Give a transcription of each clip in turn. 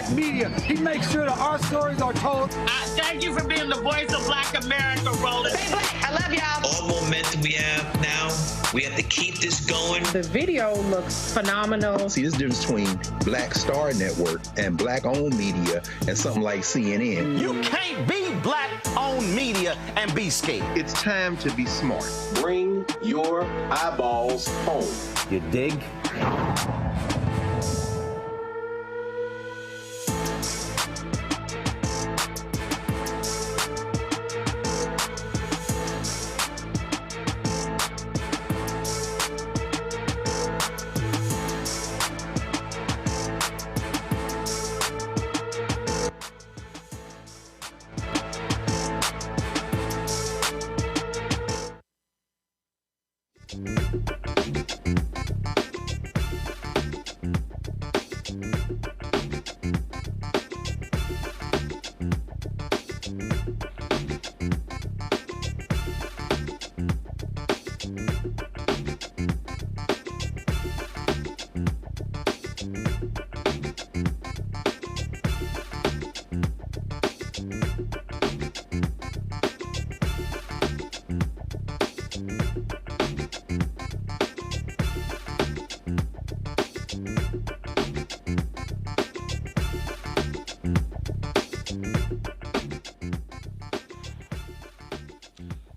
media. He makes sure that our stories are told. Thank you for being the voice of Black America, Roland. Stay black. I love y'all. All momentum we have now, we have to keep this going. The video looks phenomenal. See, there's a difference between Black Star Network and Black-owned media and something like CNN. You can't be Black-owned media and be scared. It's time to be smart. Bring your eyeballs home. You dig?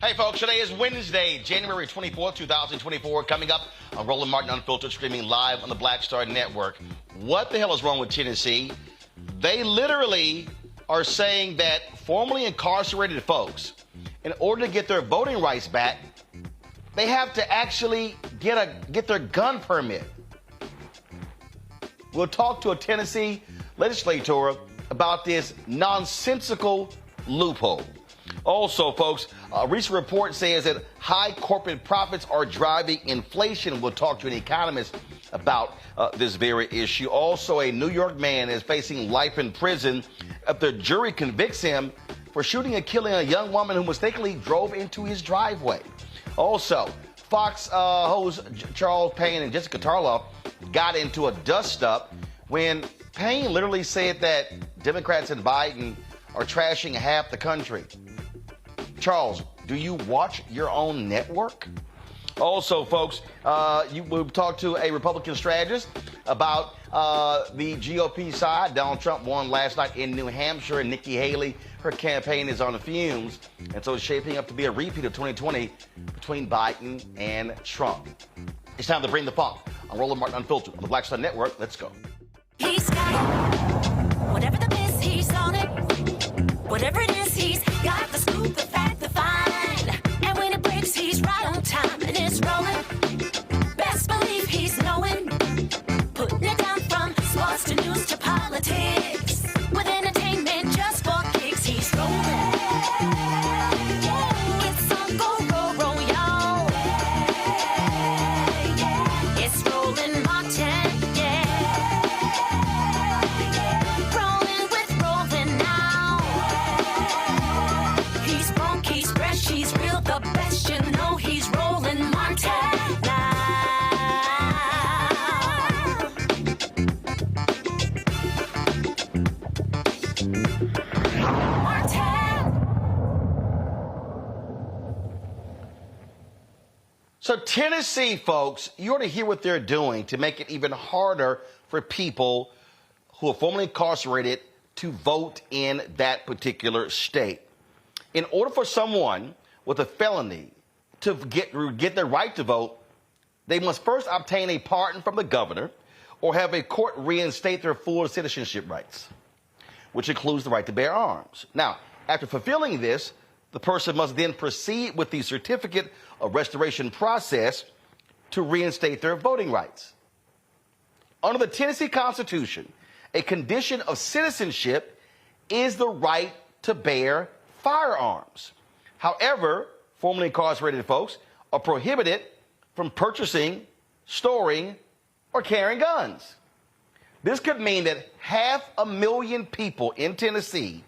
Hey, folks, today is Wednesday, January 24th, 2024. Coming up on Roland Martin Unfiltered, streaming live on the Black Star Network. What the hell is wrong with Tennessee? They literally are saying that formerly incarcerated folks, in order to get their voting rights back, they have to actually get their gun permit. We'll talk to a Tennessee legislator about this nonsensical loophole. Also, folks, a recent report says that high corporate profits are driving inflation. We'll talk to an economist about this very issue. Also, a New York man is facing life in prison after the jury convicts him for shooting and killing a young woman who mistakenly drove into his driveway. Also, Fox hosts Charles Payne and Jessica Tarlov got into a dust-up when Payne literally said that Democrats and Biden are trashing half the country. Charles, do you watch your own network? Also, folks, we'll talk to a Republican strategist about the GOP side. Donald Trump won last night in New Hampshire, and Nikki Haley, her campaign is on the fumes, and so it's shaping up to be a repeat of 2020 between Biden and Trump. It's time to bring the funk on Roland Martin Unfiltered on the Black Star Network. Let's go. He's got it. Whatever the miss, he's on it. Whatever it is, he's got the scoop, the fact, the find. And when it breaks, he's right on time and it's rolling. Best believe he's knowing. Putting it down from sports to news to politics. With entertainment just for kicks, he's rolling. It's on go, roll, roll, y'all. It's Roland Martin, rolling with Roland now. He's funky, he's fresh, he's real, the best, you know he's Roland Martin now. So Tennessee, folks, you ought to hear what they're doing to make it even harder for people who are formerly incarcerated to vote in that particular state. In order for someone with a felony to get their right to vote, they must first obtain a pardon from the governor or have a court reinstate their full citizenship rights, which includes the right to bear arms. Now, after fulfilling this, the person must then proceed with the certificate of restoration process to reinstate their voting rights. Under the Tennessee Constitution, a condition of citizenship is the right to bear firearms. However, formerly incarcerated folks are prohibited from purchasing, storing, or carrying guns. This could mean that 500,000 people in Tennessee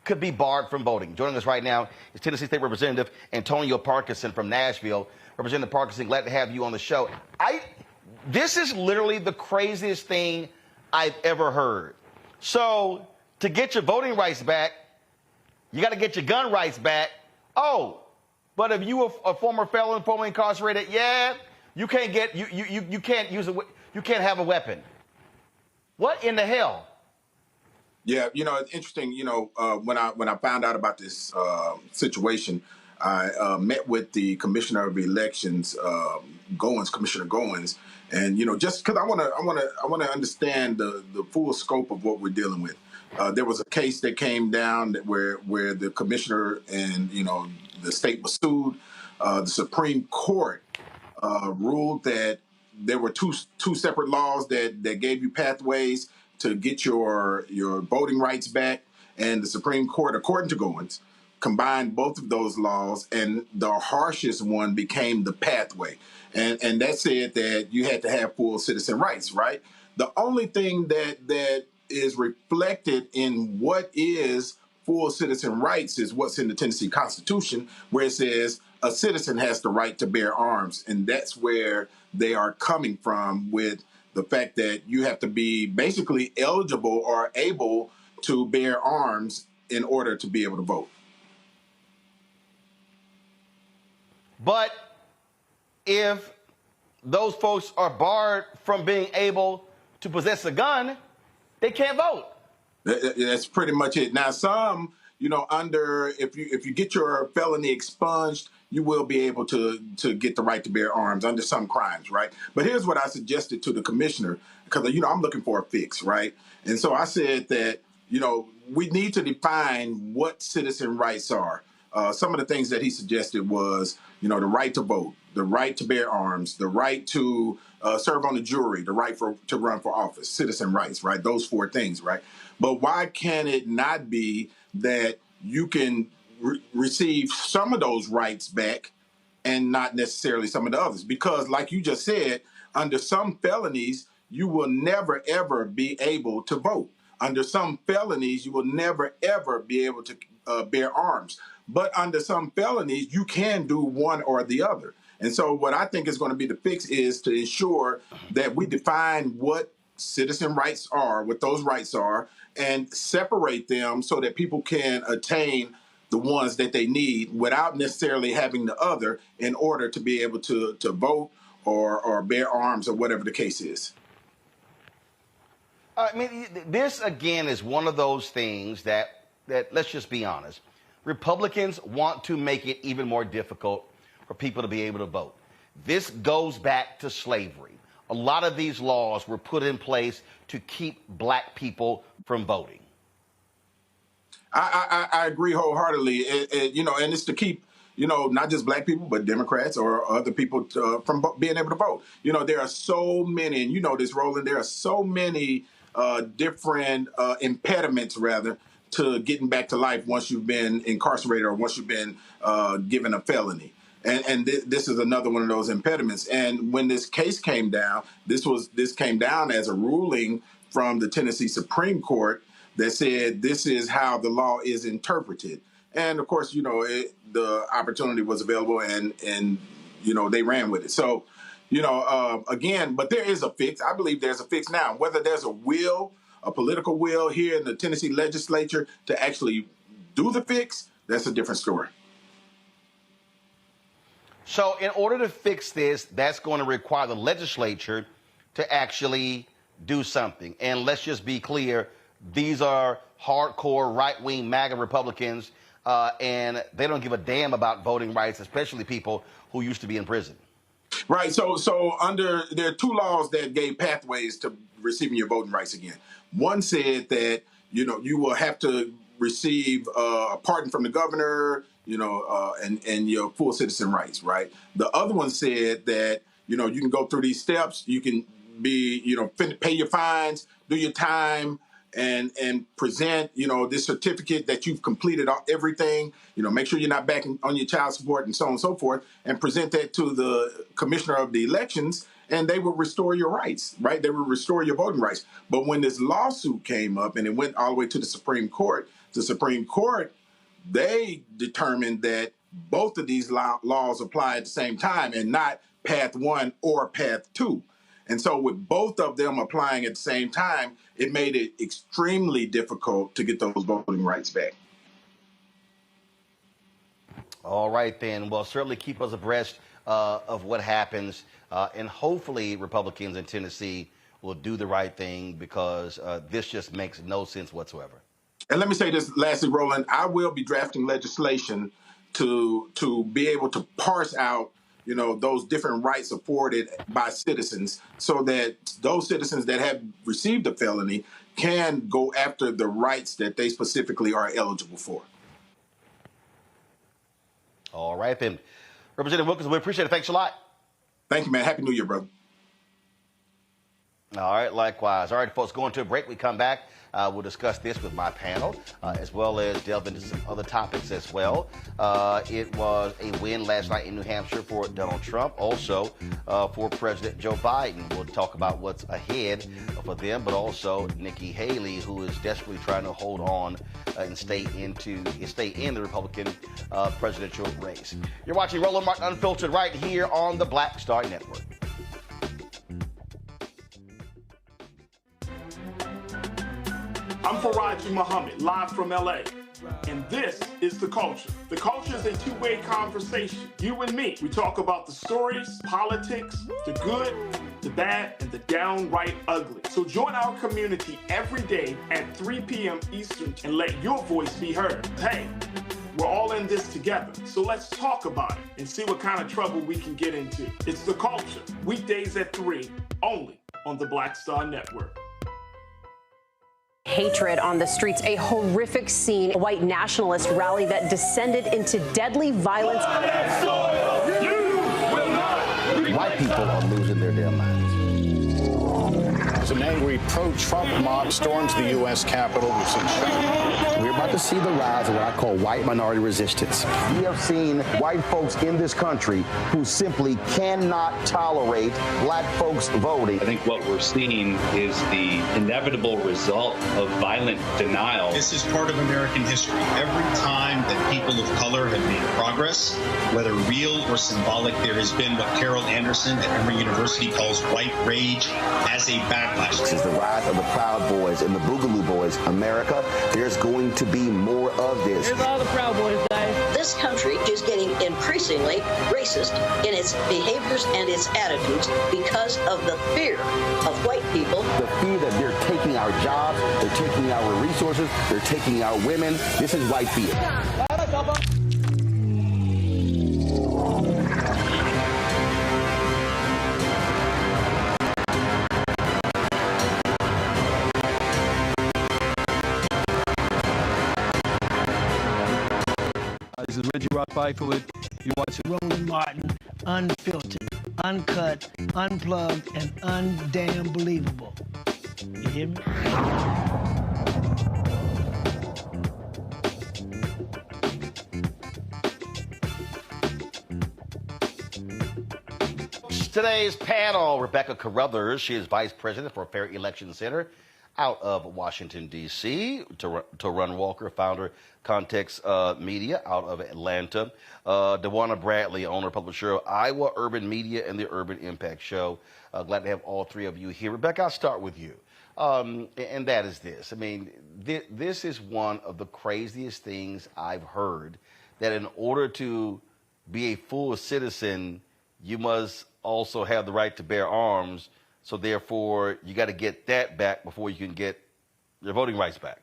could be barred from voting. Joining us right now is Tennessee State Representative Antonio Parkinson from Nashville. Representative Parkinson, glad to have you on the show. This is literally the craziest thing I've ever heard. So to get your voting rights back, you got to get your gun rights back. Oh, but if you were a former felon, formerly incarcerated, yeah, you can't get you can't use you can't have a weapon. What in the hell? Yeah, it's interesting. When I found out about this situation, I met with the Commissioner of Elections, Commissioner Goins, and just because I want to understand the full scope of what we're dealing with. There was a case that came down where the commissioner and the state was sued. The Supreme Court ruled that there were two separate laws that gave you pathways to get your voting rights back, and the Supreme Court, according to Goins, combined both of those laws, and the harshest one became the pathway, and that said that you had to have full citizen rights. Right. The only thing that is reflected in what is full citizen rights is what's in the Tennessee Constitution, where it says a citizen has the right to bear arms, and that's where they are coming from with the fact that you have to be basically eligible or able to bear arms in order to be able to vote. But if those folks are barred from being able to possess a gun, they can't vote. That's pretty much it. Now, some, if you get your felony expunged, you will be able to get the right to bear arms under some crimes, right? But here's what I suggested to the commissioner, because I'm looking for a fix, right? And so I said that we need to define what citizen rights are. Some of the things that he suggested was the right to vote, the right to bear arms, the right to serve on the jury, the right to run for office, citizen rights, right? Those four things, right? But why can it not be that you can receive some of those rights back and not necessarily some of the others? Because like you just said, under some felonies, you will never, ever be able to vote. Under some felonies, you will never, ever be able to bear arms. But under some felonies, you can do one or the other. And so what I think is going to be the fix is to ensure that we define what citizen rights are, what those rights are, and separate them so that people can attain the ones that they need without necessarily having the other in order to be able to vote or bear arms or whatever the case is. I mean, this, again, is one of those things that let's just be honest, Republicans want to make it even more difficult for people to be able to vote. This goes back to slavery. A lot of these laws were put in place to keep black people from voting. I agree wholeheartedly. And it's to keep, not just black people, but Democrats or other people from being able to vote. There are so many, and this, Roland, there are so many different impediments, rather, to getting back to life once you've been incarcerated or once you've been given a felony. And this is another one of those impediments. And when this case came down, this came down as a ruling from the Tennessee Supreme Court that said this is how the law is interpreted. And of course, the opportunity was available, and they ran with it. So, again, but there is a fix. I believe there's a fix now. Whether there's a political will here in the Tennessee legislature to actually do the fix, that's a different story. So in order to fix this, that's going to require the legislature to actually do something. And let's just be clear, these are hardcore right-wing MAGA Republicans, and they don't give a damn about voting rights, especially people who used to be in prison. Right. So there are two laws that gave pathways to receiving your voting rights again. One said that, you will have to receive a pardon from the governor, and your full citizen rights, right? The other one said that, you can go through these steps, you can be, pay your fines, do your time, and present, this certificate that you've completed everything, make sure you're not back on your child support and so on and so forth, and present that to the commissioner of the elections, and they will restore your rights, right? They will restore your voting rights. But when this lawsuit came up and it went all the way to the Supreme Court, they determined that both of these laws apply at the same time and not path one or path two. And so with both of them applying at the same time, it made it extremely difficult to get those voting rights back. All right, then. Well, certainly keep us abreast of what happens. And hopefully Republicans in Tennessee will do the right thing, because this just makes no sense whatsoever. And let me say this lastly, Roland, I will be drafting legislation to be able to parse out, you know, those different rights afforded by citizens, so that those citizens that have received a felony can go after the rights that they specifically are eligible for. All right, then. Representative Wilkinson, we appreciate it. Thanks a lot. Thank you, man. Happy New Year, brother. All right, likewise. All right, folks, going to a break. We come back. We'll discuss this with my panel, as well as delve into some other topics as well. It was a win last night in New Hampshire for Donald Trump, also for President Joe Biden. We'll talk about what's ahead for them, but also Nikki Haley, who is desperately trying to hold on and stay in the Republican presidential race. You're watching Roland Martin Unfiltered right here on the Black Star Network. I'm Faraji Muhammad, live from LA. And this is The Culture. The Culture is a two-way conversation. You and me. We talk about the stories, politics, the good, the bad, and the downright ugly. So join our community every day at 3 p.m. Eastern and let your voice be heard. Hey, we're all in this together. So let's talk about it and see what kind of trouble we can get into. It's The Culture, weekdays at 3, only on the Black Star Network. Hatred on the streets, a horrific scene, a white nationalist rally that descended into deadly violence. White people are losing their damn minds. An angry pro-Trump mob storms the U.S. Capitol. We're about to see the rise of what I call white minority resistance. We have seen white folks in this country who simply cannot tolerate black folks voting. I think what we're seeing is the inevitable result of violent denial. This is part of American history. Every time that people of color have made progress, whether real or symbolic, there has been what Carol Anderson at Emory University calls white rage as a backlash. This is the rise of the Proud Boys and the Boogaloo Boys. America, there's going to be more of this. Here's all the Proud Boys, guys. This country is getting increasingly racist in its behaviors and its attitudes because of the fear of white people. The fear that they're taking our jobs, they're taking our resources, they're taking our women. This is white fear. This is Reggie Rock Pfeiffer with you watching Roland Martin, unfiltered, uncut, unplugged, and undamn believable. You hear me? Today's panel, Rebecca Carruthers. She is Vice President for Fair Election Center out of Washington, D.C. Tarun Walker, founder Context Media out of Atlanta. DeWanna Bradley, owner, publisher of Iowa Urban Media and the Urban Impact Show. Glad to have all three of you here. Rebecca, I'll start with you. And that is this. I mean, this is one of the craziest things I've heard, that in order to be a full citizen, you must also have the right to bear arms. So therefore, you got to get that back before you can get your voting rights back.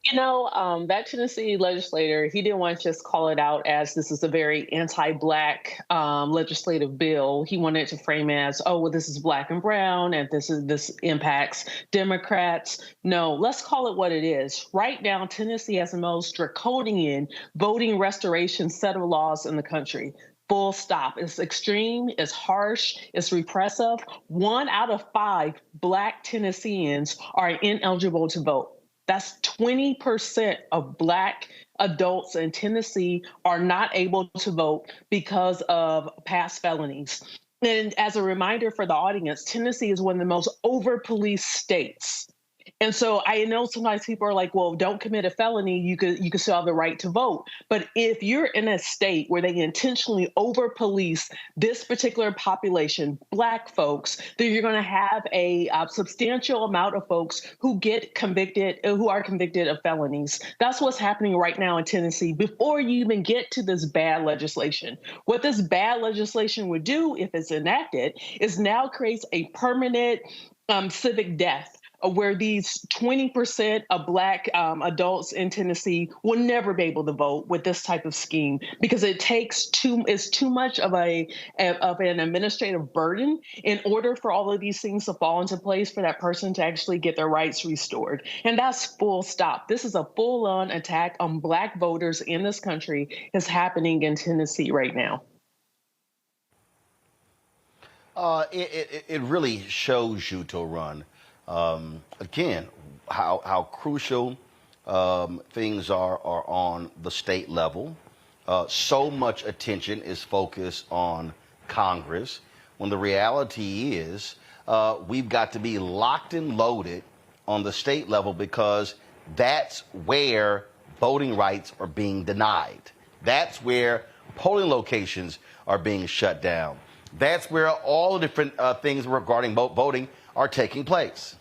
You know, that Tennessee legislator, he didn't want to just call it out as this is a very anti-Black legislative bill. He wanted to frame it as, oh, well, this is Black and brown, and this impacts Democrats. No, let's call it what it is. Right now, Tennessee has the most draconian voting restoration set of laws in the country. Full stop. It's extreme, it's harsh, it's repressive. 1 out of 5 Black Tennesseans are ineligible to vote. That's 20% of Black adults in Tennessee are not able to vote because of past felonies. And as a reminder for the audience, Tennessee is one of the most over-policed states. And so I know sometimes people are like, well, don't commit a felony. You could still have the right to vote. But if you're in a state where they intentionally over police this particular population, Black folks, then you're going to have a substantial amount of folks who get convicted, who are convicted of felonies. That's what's happening right now in Tennessee before you even get to this bad legislation. What this bad legislation would do, if it's enacted, is now creates a permanent civic death, where these 20% of Black adults in Tennessee will never be able to vote with this type of scheme, because it's too much of an administrative burden in order for all of these things to fall into place for that person to actually get their rights restored. And that's full stop. This is a full-on attack on Black voters in this country is happening in Tennessee right now. It really shows you, to run. Again, how crucial things are on the state level. So much attention is focused on Congress, when the reality is we've got to be locked and loaded on the state level, because that's where voting rights are being denied. That's where polling locations are being shut down. That's where all the different things regarding voting are taking place.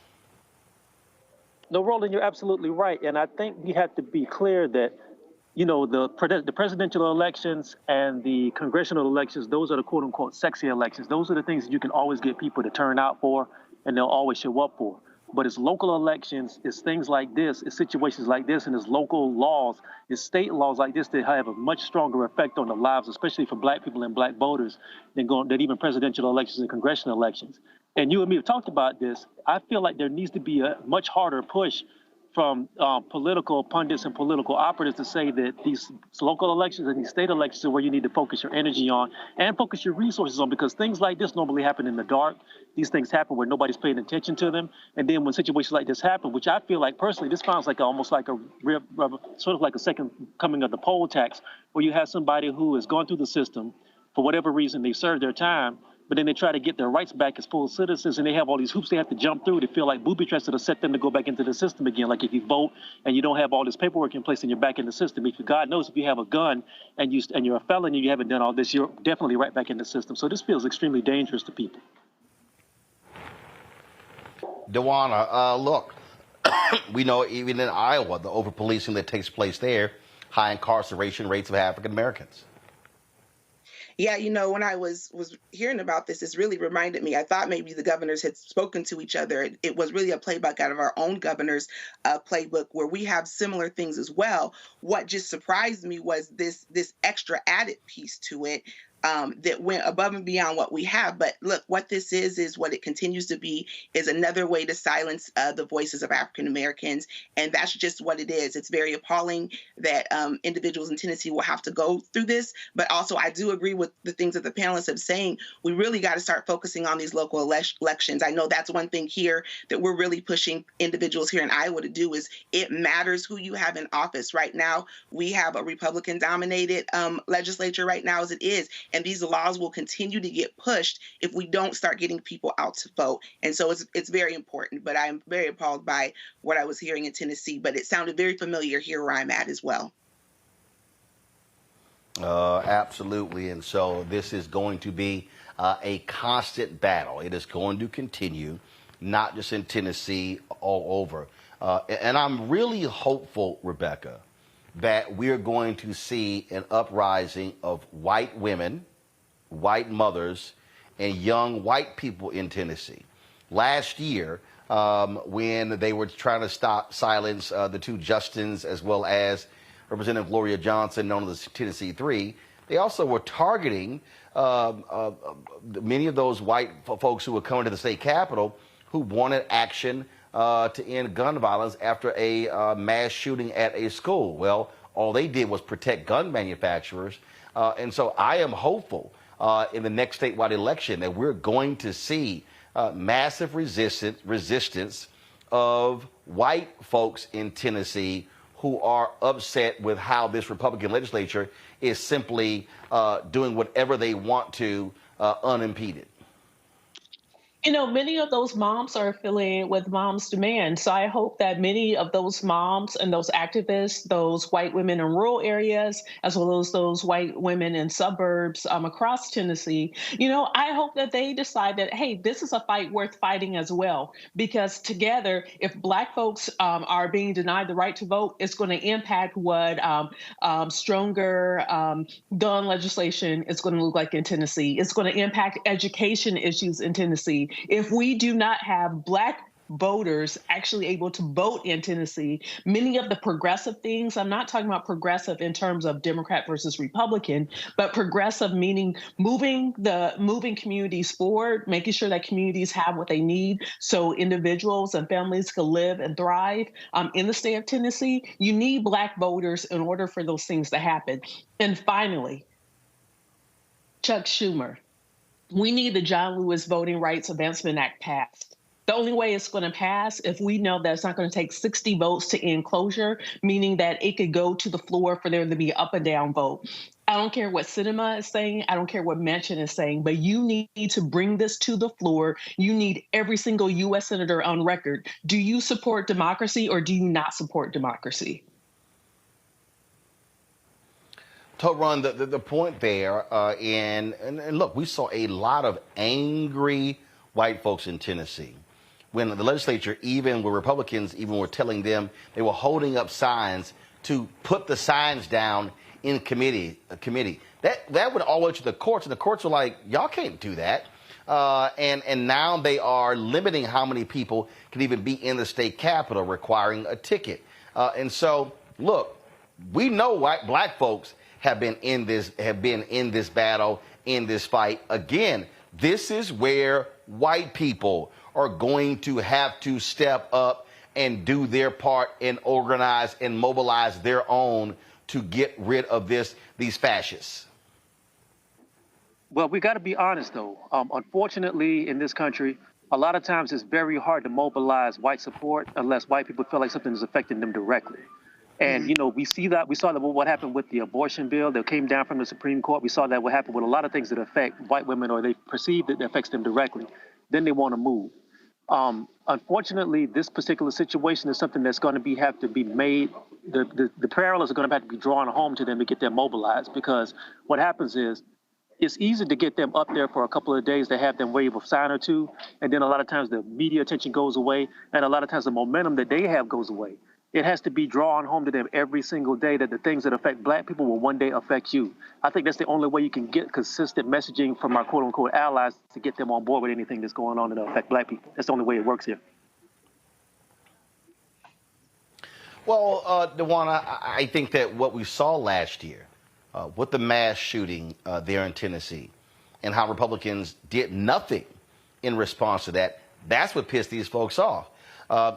No, Roland, you're absolutely right. And I think we have to be clear that, you know, the presidential elections and the congressional elections, those are the quote unquote sexy elections. Those are the things that you can always get people to turn out for, and they'll always show up for. But it's local elections, it's things like this, it's situations like this, and it's local laws, it's state laws like this that have a much stronger effect on the lives, especially for Black people and Black voters, than even presidential elections and congressional elections. And you and me have talked about this. I feel like there needs to be a much harder push from political pundits and political operatives to say that these local elections and these state elections are where you need to focus your energy on and focus your resources on, because things like this normally happen in the dark. These things happen where nobody's paying attention to them. And then when situations like this happen, which I feel like personally, this sounds like almost like a sort of like a second coming of the poll tax, where you have somebody who has gone through the system for whatever reason, they served their time, but then they try to get their rights back as full citizens, and they have all these hoops they have to jump through to feel like booby traps that will set them to go back into the system again. Like if you vote and you don't have all this paperwork in place and you're back in the system, if God knows if you have a gun and you're a felon and you haven't done all this, you're definitely right back in the system. So this feels extremely dangerous to people. Dewana, look, we know even in Iowa, the over-policing that takes place there, high incarceration rates of African Americans. Yeah, you know, when I was hearing about this, it's really reminded me. I thought maybe the governors had spoken to each other. It was really a playbook out of our own governor's playbook, where we have similar things as well. What just surprised me was this extra added piece to it. That went above and beyond what we have. But look, what this is what it continues to be, is another way to silence the voices of African Americans. And that's just what it is. It's very appalling that individuals in Tennessee will have to go through this. But also, I do agree with the things that the panelists have saying. We really got to start focusing on these local elections. I know that's one thing here that we're really pushing individuals here in Iowa to do, is it matters who you have in office. Right now, we have a Republican-dominated legislature right now as it is. And these laws will continue to get pushed if we don't start getting people out to vote. And so it's very important. But I'm very appalled by what I was hearing in Tennessee. But it sounded very familiar here where I'm at as well. Absolutely. And so this is going to be a constant battle. It is going to continue, not just in Tennessee, all over. And I'm really hopeful, Rebecca, that we're going to see an uprising of white women, white mothers, and young white people in Tennessee. Last year, when they were trying to silence the two Justins, as well as Representative Gloria Johnson, known as the Tennessee Three, they also were targeting many of those white folks who were coming to the state capitol who wanted action to end gun violence after a mass shooting at a school. Well, all they did was protect gun manufacturers. And so I am hopeful in the next statewide election that we're going to see massive resistance of white folks in Tennessee who are upset with how this Republican legislature is simply doing whatever they want to unimpeded. You know, many of those moms are affiliated with Moms Demand. So I hope that many of those moms and those activists, those white women in rural areas, as well as those white women in suburbs across Tennessee, you know, I hope that they decide that, hey, this is a fight worth fighting as well. Because together, if Black folks are being denied the right to vote, it's going to impact what stronger gun legislation is going to look like in Tennessee. It's going to impact education issues in Tennessee. If we do not have Black voters actually able to vote in Tennessee, many of the progressive things, I'm not talking about progressive in terms of Democrat versus Republican, but progressive meaning moving communities forward, making sure that communities have what they need so individuals and families can live and thrive in the state of Tennessee. You need Black voters in order for those things to happen. And finally, Chuck Schumer. We need the John Lewis Voting Rights Advancement Act passed. The only way it's going to pass if we know that it's not going to take 60 votes to end closure, meaning that it could go to the floor for there to be an up and down vote. I don't care what Sinema is saying. I don't care what Manchin is saying, but you need to bring this to the floor. You need every single U.S. senator on record. Do you support democracy or do you not support democracy? To run the point there, and look, we saw a lot of angry white folks in Tennessee when the legislature, even where Republicans even were telling them they were holding up signs to put the signs down in committee. That would all go to the courts, and the courts were like, y'all can't do that. And now they are limiting how many people can even be in the state capitol, requiring a ticket. And so, look, we know Black folks have been in this battle, in this fight. Again, this is where white people are going to have to step up and do their part and organize and mobilize their own to get rid of these fascists. Well, we got to be honest, though. Unfortunately, in this country, a lot of times it's very hard to mobilize white support unless white people feel like something is affecting them directly. And, you know, we saw that what happened with the abortion bill that came down from the Supreme Court. We saw that what happened with a lot of things that affect white women, or they perceive that it affects them directly. Then they want to move. Unfortunately, this particular situation is something that's going to have to be made. The parallels are going to have to be drawn home to them to get them mobilized, because what happens is it's easy to get them up there for a couple of days to have them wave a sign or two. And then a lot of times the media attention goes away. And a lot of times the momentum that they have goes away. It has to be drawn home to them every single day that the things that affect Black people will one day affect you. I think that's the only way you can get consistent messaging from our quote-unquote allies to get them on board with anything that's going on that affect Black people. That's the only way it works here. Well, DeJuan, I think that what we saw last year with the mass shooting there in Tennessee and how Republicans did nothing in response to that, that's what pissed these folks off.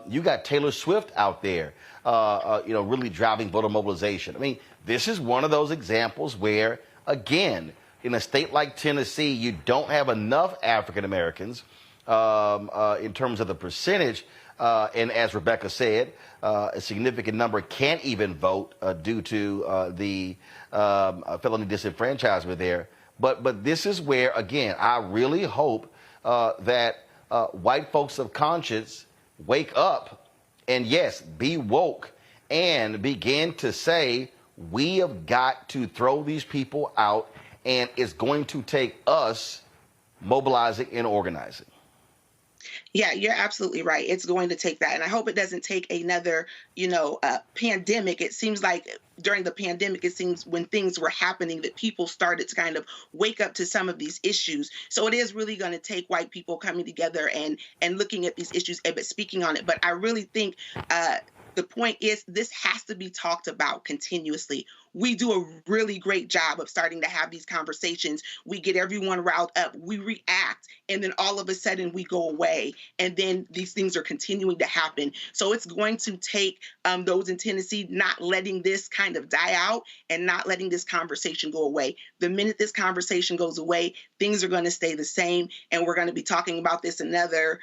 You got Taylor Swift out there, really driving voter mobilization. I mean, this is one of those examples where, again, in a state like Tennessee, you don't have enough African Americans in terms of the percentage. And as Rebecca said, a significant number can't even vote due to the felony disenfranchisement there. But this is where, again, I really hope that white folks of conscience wake up and, yes, be woke and begin to say, we have got to throw these people out, and it's going to take us mobilizing and organizing. Yeah, you're absolutely right. It's going to take that. And I hope it doesn't take another, pandemic. It seems like during the pandemic, it seems when things were happening that people started to kind of wake up to some of these issues. So it is really going to take white people coming together and looking at these issues and speaking on it. But I really think the point is this has to be talked about continuously. We do a really great job of starting to have these conversations. We get everyone riled up. We react, and then all of a sudden we go away, and then these things are continuing to happen. So it's going to take those in Tennessee not letting this kind of die out and not letting this conversation go away. The minute this conversation goes away, things are going to stay the same, and we're going to be talking about this another,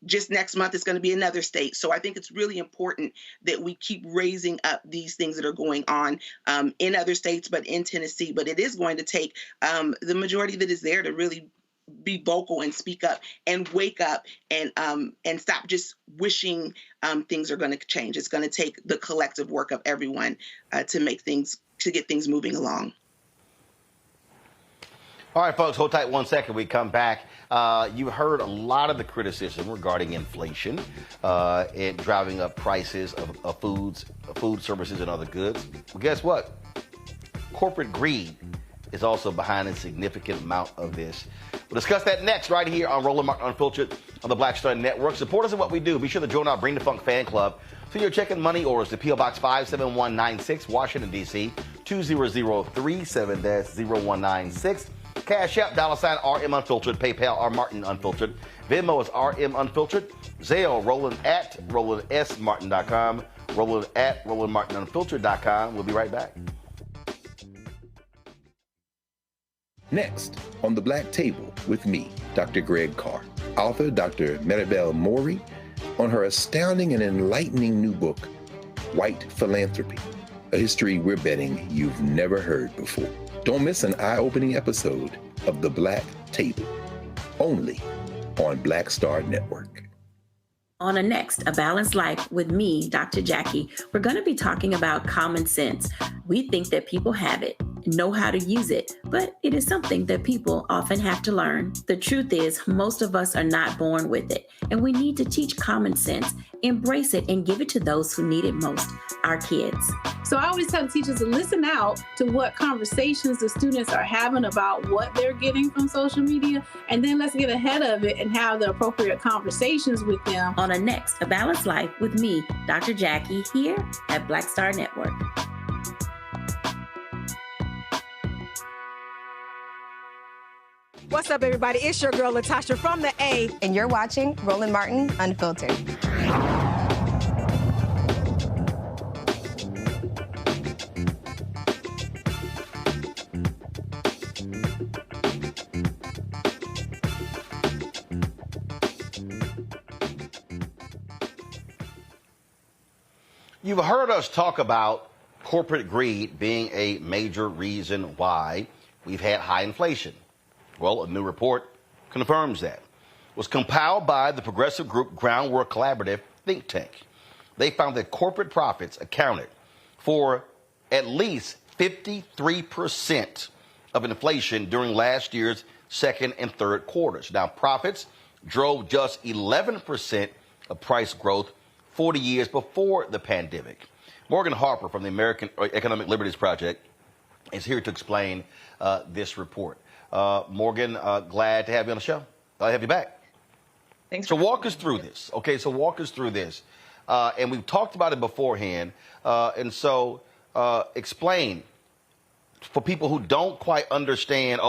just next month, it's going to be another state. So I think it's really important that we keep raising up these things that are going on in other states, but in Tennessee. But it is going to take the majority that is there to really be vocal and speak up and wake up and stop just wishing things are going to change. It's going to take the collective work of everyone to get things moving along. All right, folks, hold tight 1 second. We come back. You heard a lot of the criticism regarding inflation and driving up prices of food, services, and other goods. Well, guess what? Corporate greed is also behind a significant amount of this. We'll discuss that next right here on Roland Martin Unfiltered on the Black Star Network. Support us in what we do. Be sure to join our Bring the Funk fan club. Send your check and money orders to P.O. Box 57196, Washington, D.C., 20037, that's 0196. Cash App, $RM Unfiltered, PayPal, R Martin Unfiltered, Venmo is RM Unfiltered, Zelle, Roland at RolandSMartin.com, Roland at RolandMartinUnfiltered.com. We'll be right back. Next, on the Black Table with me, Dr. Greg Carr, author Dr. Maribel Mori, on her astounding and enlightening new book, White Philanthropy, a history we're betting you've never heard before. Don't miss an eye-opening episode of The Black Table, only on Black Star Network. On next, A Balanced Life with me, Dr. Jackie, we're going to be talking about common sense. We think that people have it, know how to use it, but it is something that people often have to learn. The truth is, most of us are not born with it, and we need to teach common sense, embrace it, and give it to those who need it most, our kids. So I always tell teachers to listen out to what conversations the students are having about what they're getting from social media, and then let's get ahead of it and have the appropriate conversations with them. On next, A Balanced Life with me, Dr. Jackie, here at Black Star Network. What's up, everybody? It's your girl, Latasha from the A. And you're watching Roland Martin Unfiltered. You've heard us talk about corporate greed being a major reason why we've had high inflation. Well, a new report confirms that. It was compiled by the progressive group Groundwork Collaborative think tank. They found that corporate profits accounted for at least 53% of inflation during last year's second and third quarters. Now, profits drove just 11% of price growth 40 years before the pandemic. Morgan Harper from the American Economic Liberties Project is here to explain this report. Morgan, glad to have you on the show. Glad to have you back. Thanks. So walk us through this. Okay, so walk us through this. And we've talked about it beforehand. And so explain for people who don't quite understand,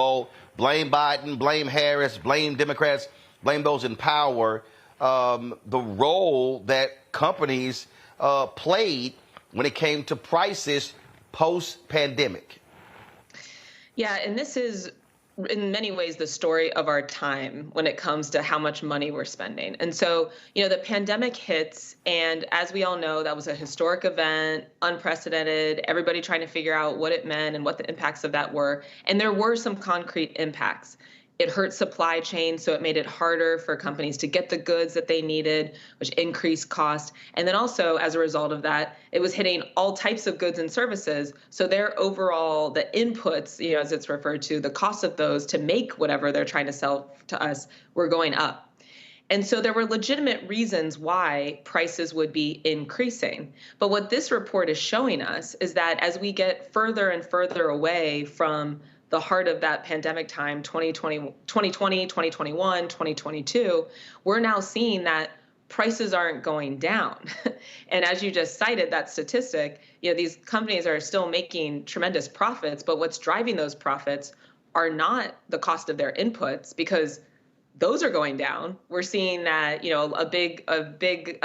blame Biden, blame Harris, blame Democrats, blame those in power, the role that companies played when it came to prices post-pandemic. Yeah, and this is in many ways the story of our time when it comes to how much money we're spending. And so, the pandemic hits, and as we all know, that was a historic event, unprecedented, everybody trying to figure out what it meant and what the impacts of that were. And there were some concrete impacts. It hurt supply chain, so it made it harder for companies to get the goods that they needed, which increased cost. And then also, as a result of that, it was hitting all types of goods and services. So their overall, the inputs, as it's referred to, the cost of those to make whatever they're trying to sell to us were going up. And so there were legitimate reasons why prices would be increasing. But what this report is showing us is that as we get further and further away from the heart of that pandemic time, 2020, 2021, 2022, we're now seeing that prices aren't going down. And as you just cited that statistic, these companies are still making tremendous profits, but what's driving those profits are not the cost of their inputs, because those are going down. We're seeing that, a big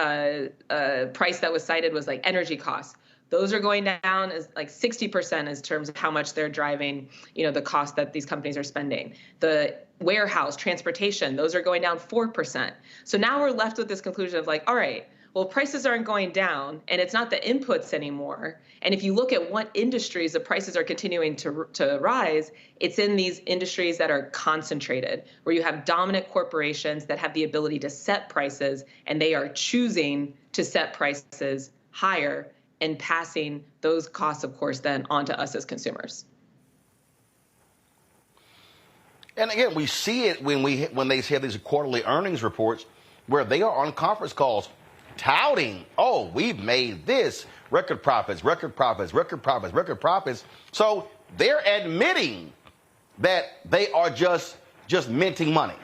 price that was cited was like energy costs. Those are going down as like 60% in terms of how much they're driving, the cost that these companies are spending. The warehouse, transportation, those are going down 4%. So now we're left with this conclusion of like, all right, Well, prices aren't going down, and it's not the inputs anymore. And if you look at what industries the prices are continuing to rise, it's in these industries that are concentrated, where you have dominant corporations that have the ability to set prices, and they are choosing to set prices higher and passing those costs, of course, then onto us as consumers. And again, we see it when they have these quarterly earnings reports where they are on conference calls touting, oh, we've made this, record profits, record profits, record profits, record profits. So they're admitting that they are just minting money.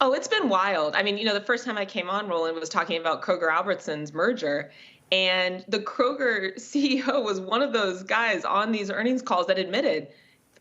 Oh, it's been wild. I mean, the first time I came on, Roland was talking about Kroger-Albertsons merger. And the Kroger CEO was one of those guys on these earnings calls that admitted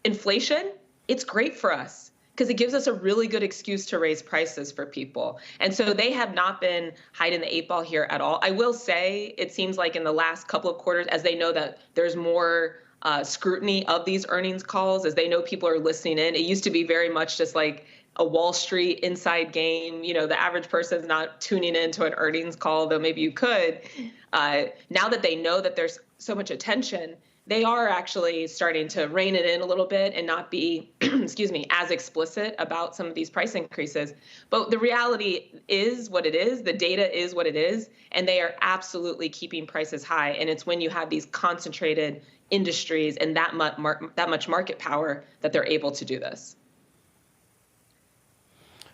inflation, it's great for us because it gives us a really good excuse to raise prices for people. And so they have not been hiding the 8 ball here at all. I will say it seems like in the last couple of quarters, as they know that there's more scrutiny of these earnings calls, as they know people are listening in, it used to be very much just like a Wall Street inside game. The average person's not tuning into an earnings call, though maybe you could. Now that they know that there's so much attention, they are actually starting to rein it in a little bit and not be, as explicit about some of these price increases. But the reality is what it is. The data is what it is. And they are absolutely keeping prices high. And it's when you have these concentrated industries and that much market power that they're able to do this.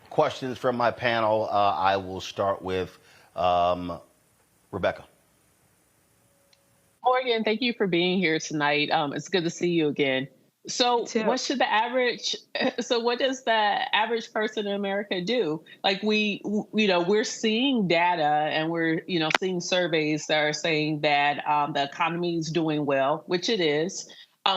Questions from my panel. I will start with Rebecca. Morgan, thank you for being here tonight. It's good to see you again. So what does the average person in America do? Like we're seeing data and we're, seeing surveys that are saying that the economy is doing well, which it is.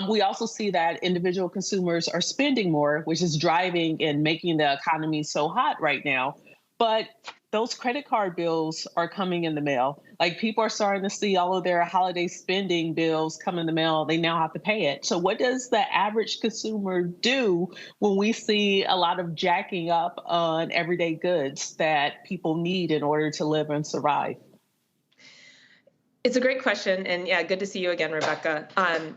We also see that individual consumers are spending more, which is driving and making the economy so hot right now. But those credit card bills are coming in the mail. Like people are starting to see all of their holiday spending bills come in the mail. They now have to pay it. So what does the average consumer do when we see a lot of jacking up on everyday goods that people need in order to live and survive? It's a great question. And yeah, good to see you again, Rebecca.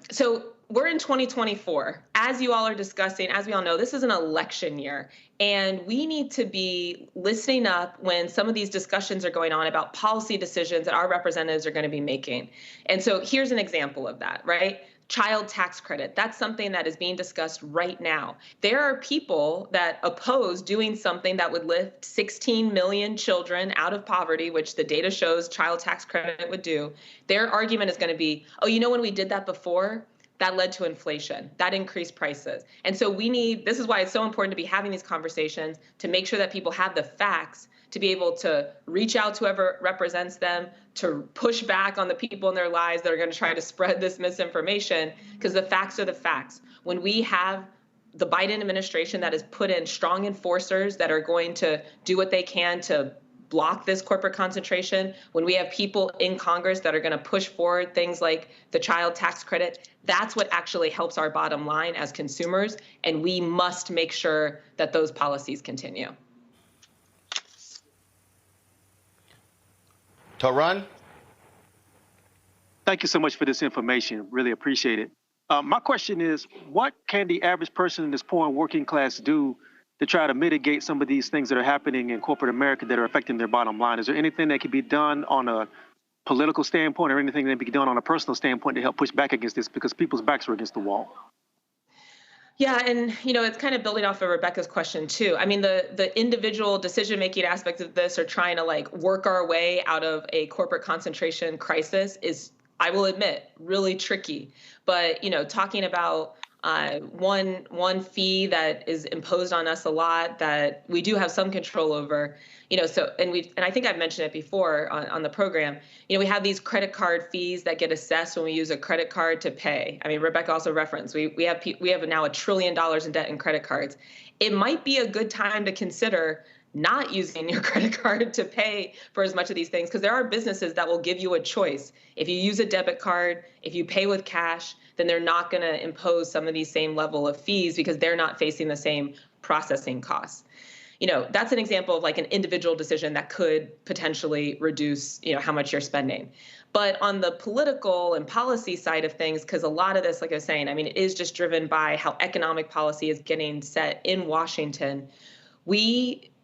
So we're in 2024. As you all are discussing, as we all know, this is an election year. And we need to be listening up when some of these discussions are going on about policy decisions that our representatives are going to be making. And so here's an example of that, right? Child tax credit. That's something that is being discussed right now. There are people that oppose doing something that would lift 16 million children out of poverty, which the data shows child tax credit would do. Their argument is going to be, oh, when we did that before, that led to inflation, that increased prices. And so this is why it's so important to be having these conversations to make sure that people have the facts to be able to reach out to whoever represents them, to push back on the people in their lives that are going to try to spread this misinformation, because the facts are the facts. When we have the Biden administration that has put in strong enforcers that are going to do what they can to block this corporate concentration, when we have people in Congress that are going to push forward things like the child tax credit, that's what actually helps our bottom line as consumers. And we must make sure that those policies continue. Tarun? Thank you so much for this information. Really appreciate it. My question is, what can the average person in this poor and working class do to try to mitigate some of these things that are happening in corporate America that are affecting their bottom line? Is there anything that can be done on a political standpoint or anything that can be done on a personal standpoint to help push back against this, because people's backs are against the wall? Yeah, and it's kind of building off of Rebecca's question too. I mean, the individual decision-making aspects of this are trying to work our way out of a corporate concentration crisis is, I will admit, really tricky. But talking about one fee that is imposed on us a lot that we do have some control over, and I think I've mentioned it before on the program, we have these credit card fees that get assessed when we use a credit card to pay. I mean, Rebecca also referenced, we have now $1 trillion in debt in credit cards. It might be a good time to consider not using your credit card to pay for as much of these things, because there are businesses that will give you a choice. If you use a debit card, if you pay with cash, then they're not going to impose some of these same level of fees because they're not facing the same processing costs. that's an example of like an individual decision that could potentially reduce, how much you're spending. But on the political and policy side of things, because a lot of this, like I was saying, it is just driven by how economic policy is getting set in Washington.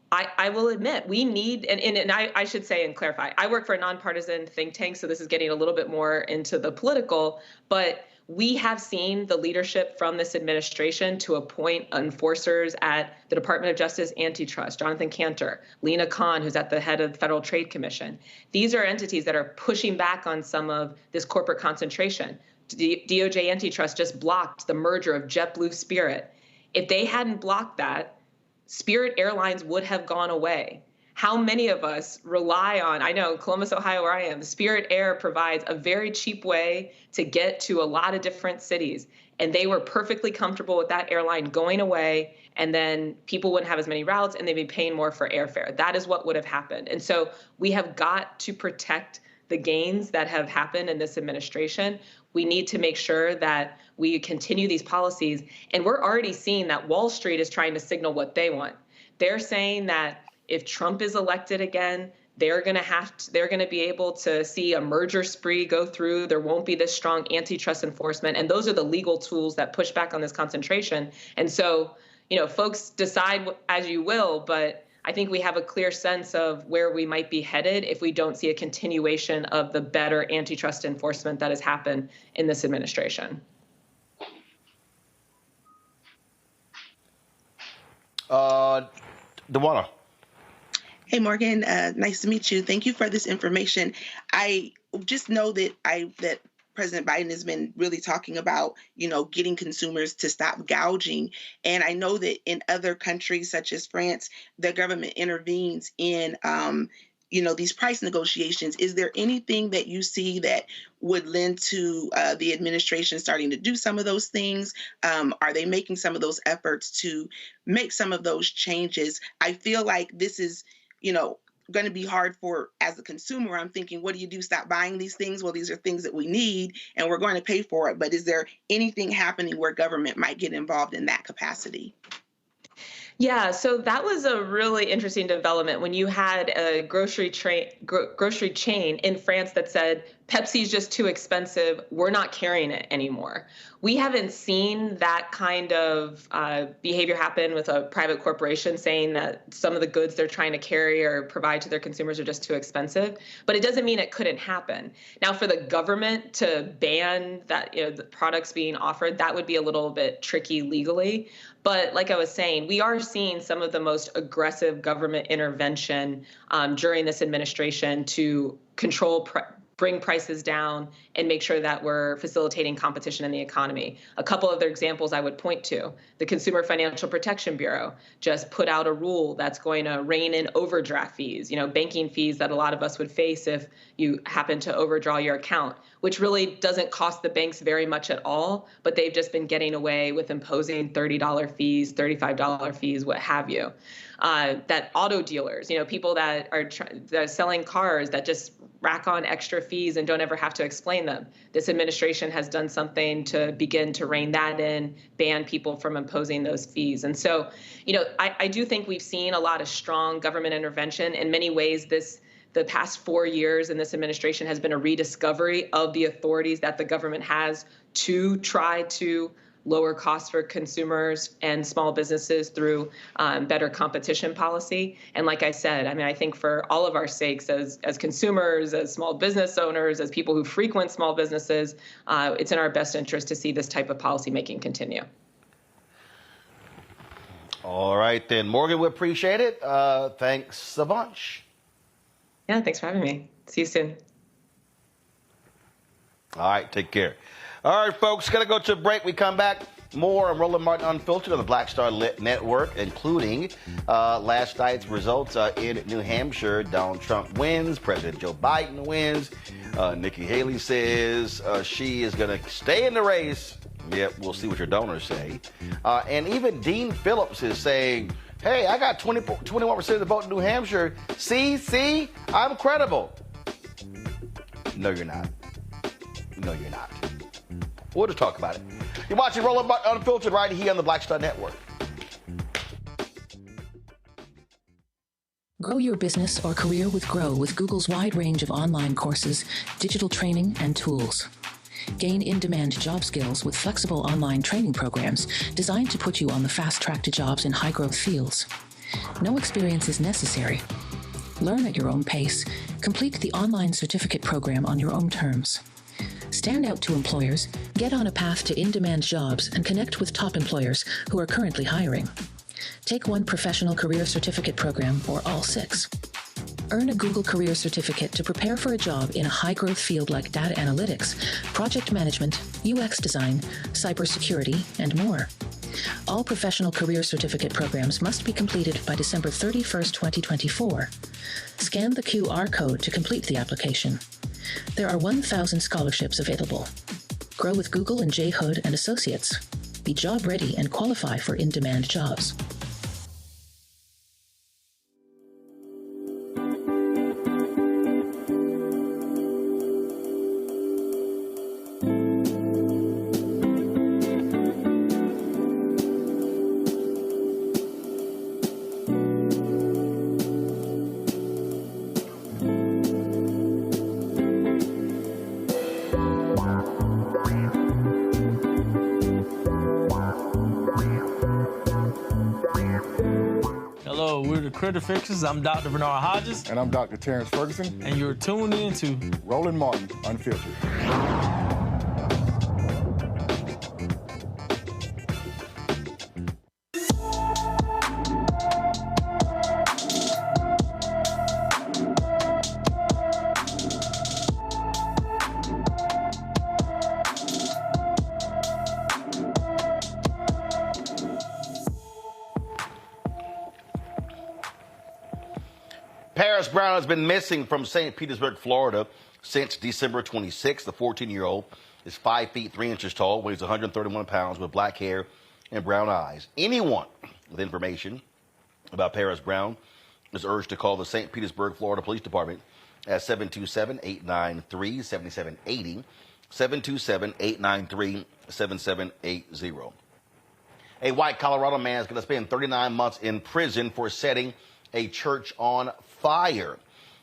I will admit, we need, and I should say and clarify, I work for a nonpartisan think tank, so this is getting a little bit more into the political, but we have seen the leadership from this administration to appoint enforcers at the Department of Justice Antitrust, Jonathan Cantor, Lena Khan, who's at the head of the Federal Trade Commission. These are entities that are pushing back on some of this corporate concentration. DOJ Antitrust just blocked the merger of JetBlue Spirit. If they hadn't blocked that, Spirit Airlines would have gone away. How many of us rely on, I know Columbus, Ohio, where I am, Spirit Air provides a very cheap way to get to a lot of different cities. And they were perfectly comfortable with that airline going away, and then people wouldn't have as many routes and they'd be paying more for airfare. That is what would have happened. And so we have got to protect the gains that have happened in this administration. We need to make sure that we continue these policies. And we're already seeing that Wall Street is trying to signal what they want. They're saying that if Trump is elected again, they're going to be able to see a merger spree go through. There won't be this strong antitrust enforcement. And those are the legal tools that push back on this concentration. And so, folks decide as you will, but I think we have a clear sense of where we might be headed if we don't see a continuation of the better antitrust enforcement that has happened in this administration. Dewana. Hey, Morgan. Nice to meet you. Thank you for this information. I just know that President Biden has been really talking about, getting consumers to stop gouging. And I know that in other countries such as France, the government intervenes in, these price negotiations. Is there anything that you see that would lend to the administration starting to do some of those things? Are they making some of those efforts to make some of those changes? I feel like this is, going to be hard as a consumer. I'm thinking, what do you do? Stop buying these things? Well, these are things that we need and we're going to pay for it. But is there anything happening where government might get involved in that capacity? Yeah, so that was a really interesting development when you had a grocery chain in France that said, Pepsi's just too expensive, we're not carrying it anymore. We haven't seen that kind of behavior happen with a private corporation saying that some of the goods they're trying to carry or provide to their consumers are just too expensive, but it doesn't mean it couldn't happen. Now, for the government to ban that, the products being offered, that would be a little bit tricky legally. But like I was saying, we are seeing some of the most aggressive government intervention during this administration to control bring prices down and make sure that we're facilitating competition in the economy. A couple of other examples I would point to. The Consumer Financial Protection Bureau just put out a rule that's going to rein in overdraft fees, banking fees that a lot of us would face if you happen to overdraw your account, which really doesn't cost the banks very much at all, but they've just been getting away with imposing $30 fees, $35 fees, what have you. That auto dealers, people that are selling cars that just rack on extra fees and don't ever have to explain them. This administration has done something to begin to rein that in, ban people from imposing those fees. And so, I do think we've seen a lot of strong government intervention. In many ways, the past 4 years in this administration has been a rediscovery of the authorities that the government has to try to lower costs for consumers and small businesses through better competition policy. And like I said, I think for all of our sakes as consumers, as small business owners, as people who frequent small businesses, it's in our best interest to see this type of policy making continue. All right, then. Morgan, we appreciate it. Thanks a bunch. Yeah, thanks for having me. See you soon. All right, take care. All right, folks, going to go to a break. We come back. More on Roland Martin Unfiltered on the Black Star Network, including last night's results in New Hampshire. Donald Trump wins. President Joe Biden wins. Nikki Haley says she is going to stay in the race. Yep, we'll see what your donors say. And even Phillips is saying, hey, I got 21% of the vote in New Hampshire. See, I'm credible. No, you're not. No, you're not. We'll just talk about it. You're watching Roland Martin Unfiltered right here on the Black Star Network. Grow your business or career with Grow with Google's wide range of online courses, digital training, and tools. Gain in-demand job skills with flexible online training programs designed to put you on the fast track to jobs in high-growth fields. No experience is necessary. Learn at your own pace. Complete the online certificate program on your own terms. Stand out to employers, get on a path to in-demand jobs, and connect with top employers who are currently hiring. Take one professional career certificate program or all 6. Earn a Google Career Certificate to prepare for a job in a high-growth field like data analytics, project management, UX design, cybersecurity, and more. All professional career certificate programs must be completed by December 31st, 2024. Scan the QR code to complete the application. There are 1,000 scholarships available. Grow with Google and J. Hood and Associates. Be job ready and qualify for in-demand jobs. Hello, we're the Critter Fixers. I'm Dr. Bernard Hodges. And I'm Dr. Terrence Ferguson. And you're tuned in to Roland Martin Unfiltered. Paris Brown has been missing from St. Petersburg, Florida since December 26th. The 14-year-old is 5 feet 3 inches tall, weighs 131 pounds, with black hair and brown eyes. Anyone with information about Paris Brown is urged to call the St. Petersburg, Florida Police Department at 727-893-7780, 727-893-7780. A white Colorado man is going to spend 39 months in prison for setting a church on fire.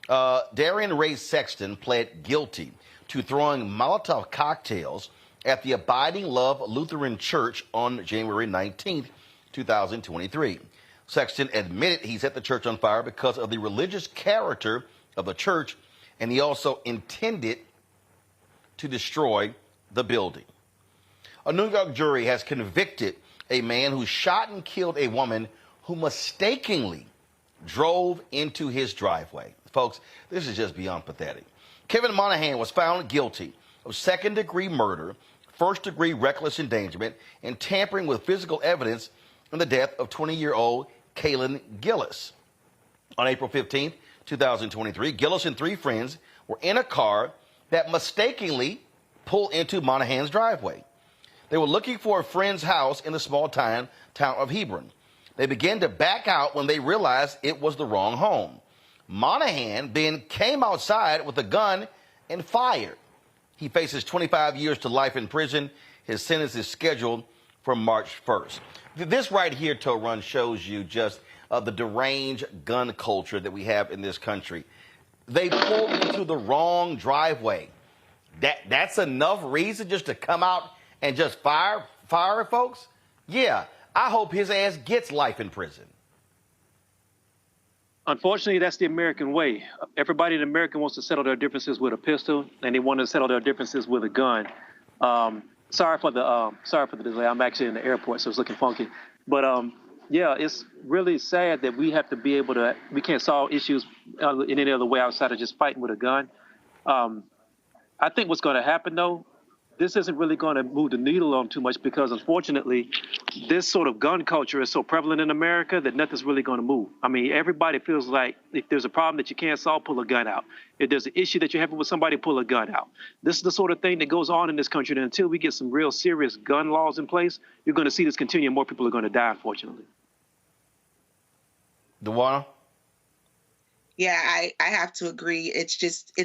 Darian Ray Sexton pled guilty to throwing Molotov cocktails at the Abiding Love Lutheran Church on January 19th, 2023. Sexton admitted he set the church on fire because of the religious character of the church, and he also intended to destroy the building. A New York jury has convicted a man who shot and killed a woman who mistakenly drove into his driveway. Folks, this is just beyond pathetic. Kevin Monahan was found guilty of second-degree murder, first-degree reckless endangerment, and tampering with physical evidence in the death of 20-year-old Kaylin Gillis. On April 15th, 2023, Gillis and 3 friends were in a car that mistakenly pulled into Monahan's driveway. They were looking for a friend's house in the small town of Hebron. They began to back out when they realized it was the wrong home. Monahan then came outside with a gun and fired. He faces 25 years to life in prison. His sentence is scheduled for March 1st. This right here, Torun, shows you just the deranged gun culture that we have in this country. They pulled into the wrong driveway. That's enough reason just to come out and just fire folks? Yeah. I hope his ass gets life in prison. Unfortunately, that's the American way. Everybody in America wants to settle their differences with a pistol, and they want to settle their differences with a gun. Sorry for the delay. I'm actually in the airport, so it's looking funky. But yeah, it's really sad that we have to be able to. We can't solve issues in any other way outside of just fighting with a gun. I think what's going to happen, though, this isn't really going to move the needle on too much because, unfortunately, this sort of gun culture is so prevalent in America that nothing's really going to move. I mean, everybody feels like if there's a problem that you can't solve, pull a gun out. If there's an issue that you're having with somebody, pull a gun out. This is the sort of thing that goes on in this country. And until we get some real serious gun laws in place, you're going to see this continue and more people are going to die, unfortunately. DeWanna? Yeah, I have to agree. It's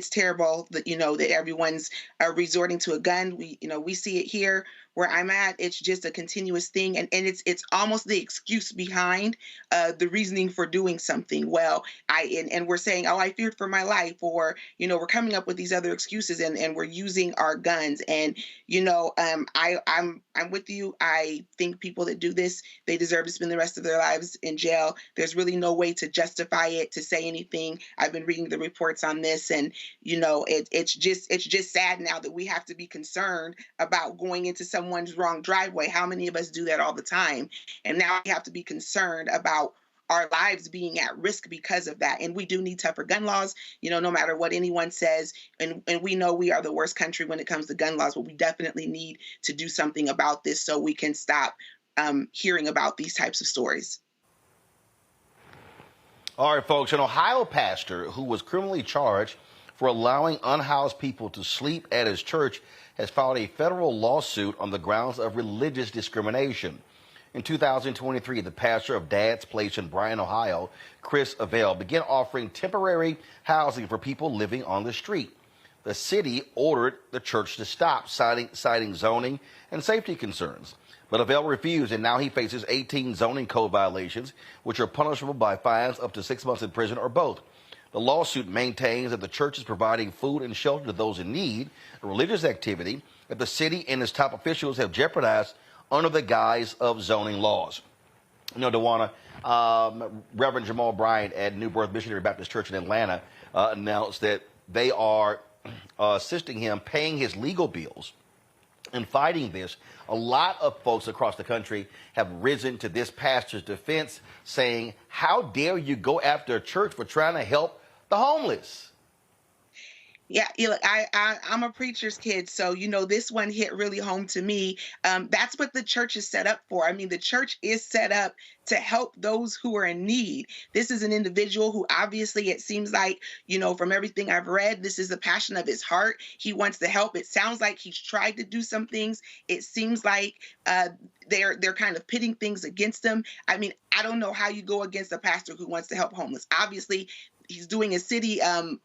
terrible that, that everyone's resorting to a gun. We see it here where I'm at, it's just a continuous thing. And it's almost the excuse behind the reasoning for doing something. Well, and we're saying, oh, I feared for my life, or, we're coming up with these other excuses, and we're using our guns. And, I'm with you. I think people that do this, they deserve to spend the rest of their lives in jail. There's really no way to justify it, to say anything. I've been reading the reports on this, and it's just sad now that we have to be concerned about going into someone's wrong driveway. How many of us do that all the time? And now we have to be concerned about our lives being at risk because of that. And we do need tougher gun laws, no matter what anyone says. And we know we are the worst country when it comes to gun laws, but we definitely need to do something about this so we can stop hearing about these types of stories. All right, folks, an Ohio pastor who was criminally charged for allowing unhoused people to sleep at his church has filed a federal lawsuit on the grounds of religious discrimination. In 2023, the pastor of Dad's Place in Bryan, Ohio, Chris Avell, began offering temporary housing for people living on the street. The city ordered the church to stop, citing zoning and safety concerns. But Avell refused, and now he faces 18 zoning code violations, which are punishable by fines up to 6 months in prison or both. The lawsuit maintains that the church is providing food and shelter to those in need, a religious activity that the city and its top officials have jeopardized under the guise of zoning laws. DeWanna, Reverend Jamal Bryant at New Birth Missionary Baptist Church in Atlanta announced that they are assisting him, paying his legal bills, and fighting this. A lot of folks across the country have risen to this pastor's defense, saying, how dare you go after a church for trying to help the homeless? Yeah, I'm a preacher's kid, so, this one hit really home to me. That's what the church is set up for. I mean, the church is set up to help those who are in need. This is an individual who obviously, it seems like, from everything I've read, this is the passion of his heart. He wants to help. It sounds like he's tried to do some things. It seems like they're kind of pitting things against him. I mean, I don't know how you go against a pastor who wants to help homeless. Obviously, he's doing a city, a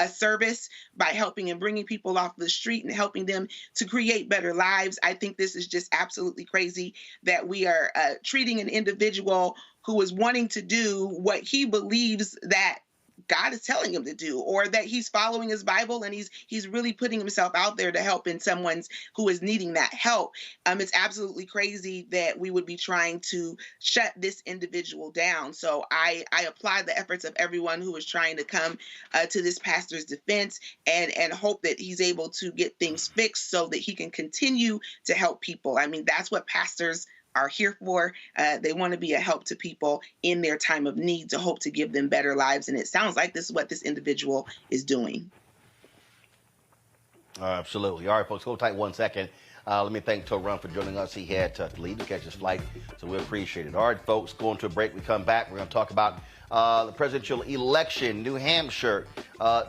service by helping and bringing people off the street and helping them to create better lives. I think this is just absolutely crazy that we are treating an individual who is wanting to do what he believes that God is telling him to do, or that he's following his Bible and he's really putting himself out there to help in someone who is needing that help. It's absolutely crazy that we would be trying to shut this individual down. So I applaud the efforts of everyone who is trying to come to this pastor's defense and hope that he's able to get things fixed so that he can continue to help people. I mean, that's what pastors are here for. They want to be a help to people in their time of need, to hope to give them better lives. And it sounds like this is what this individual is doing. Absolutely. All right, folks, hold tight 1 second. Let me thank Torun for joining us. He had to leave to catch his flight, so we appreciate it. All right, folks, going to a break. We come back. We're going to talk about the presidential election, New Hampshire.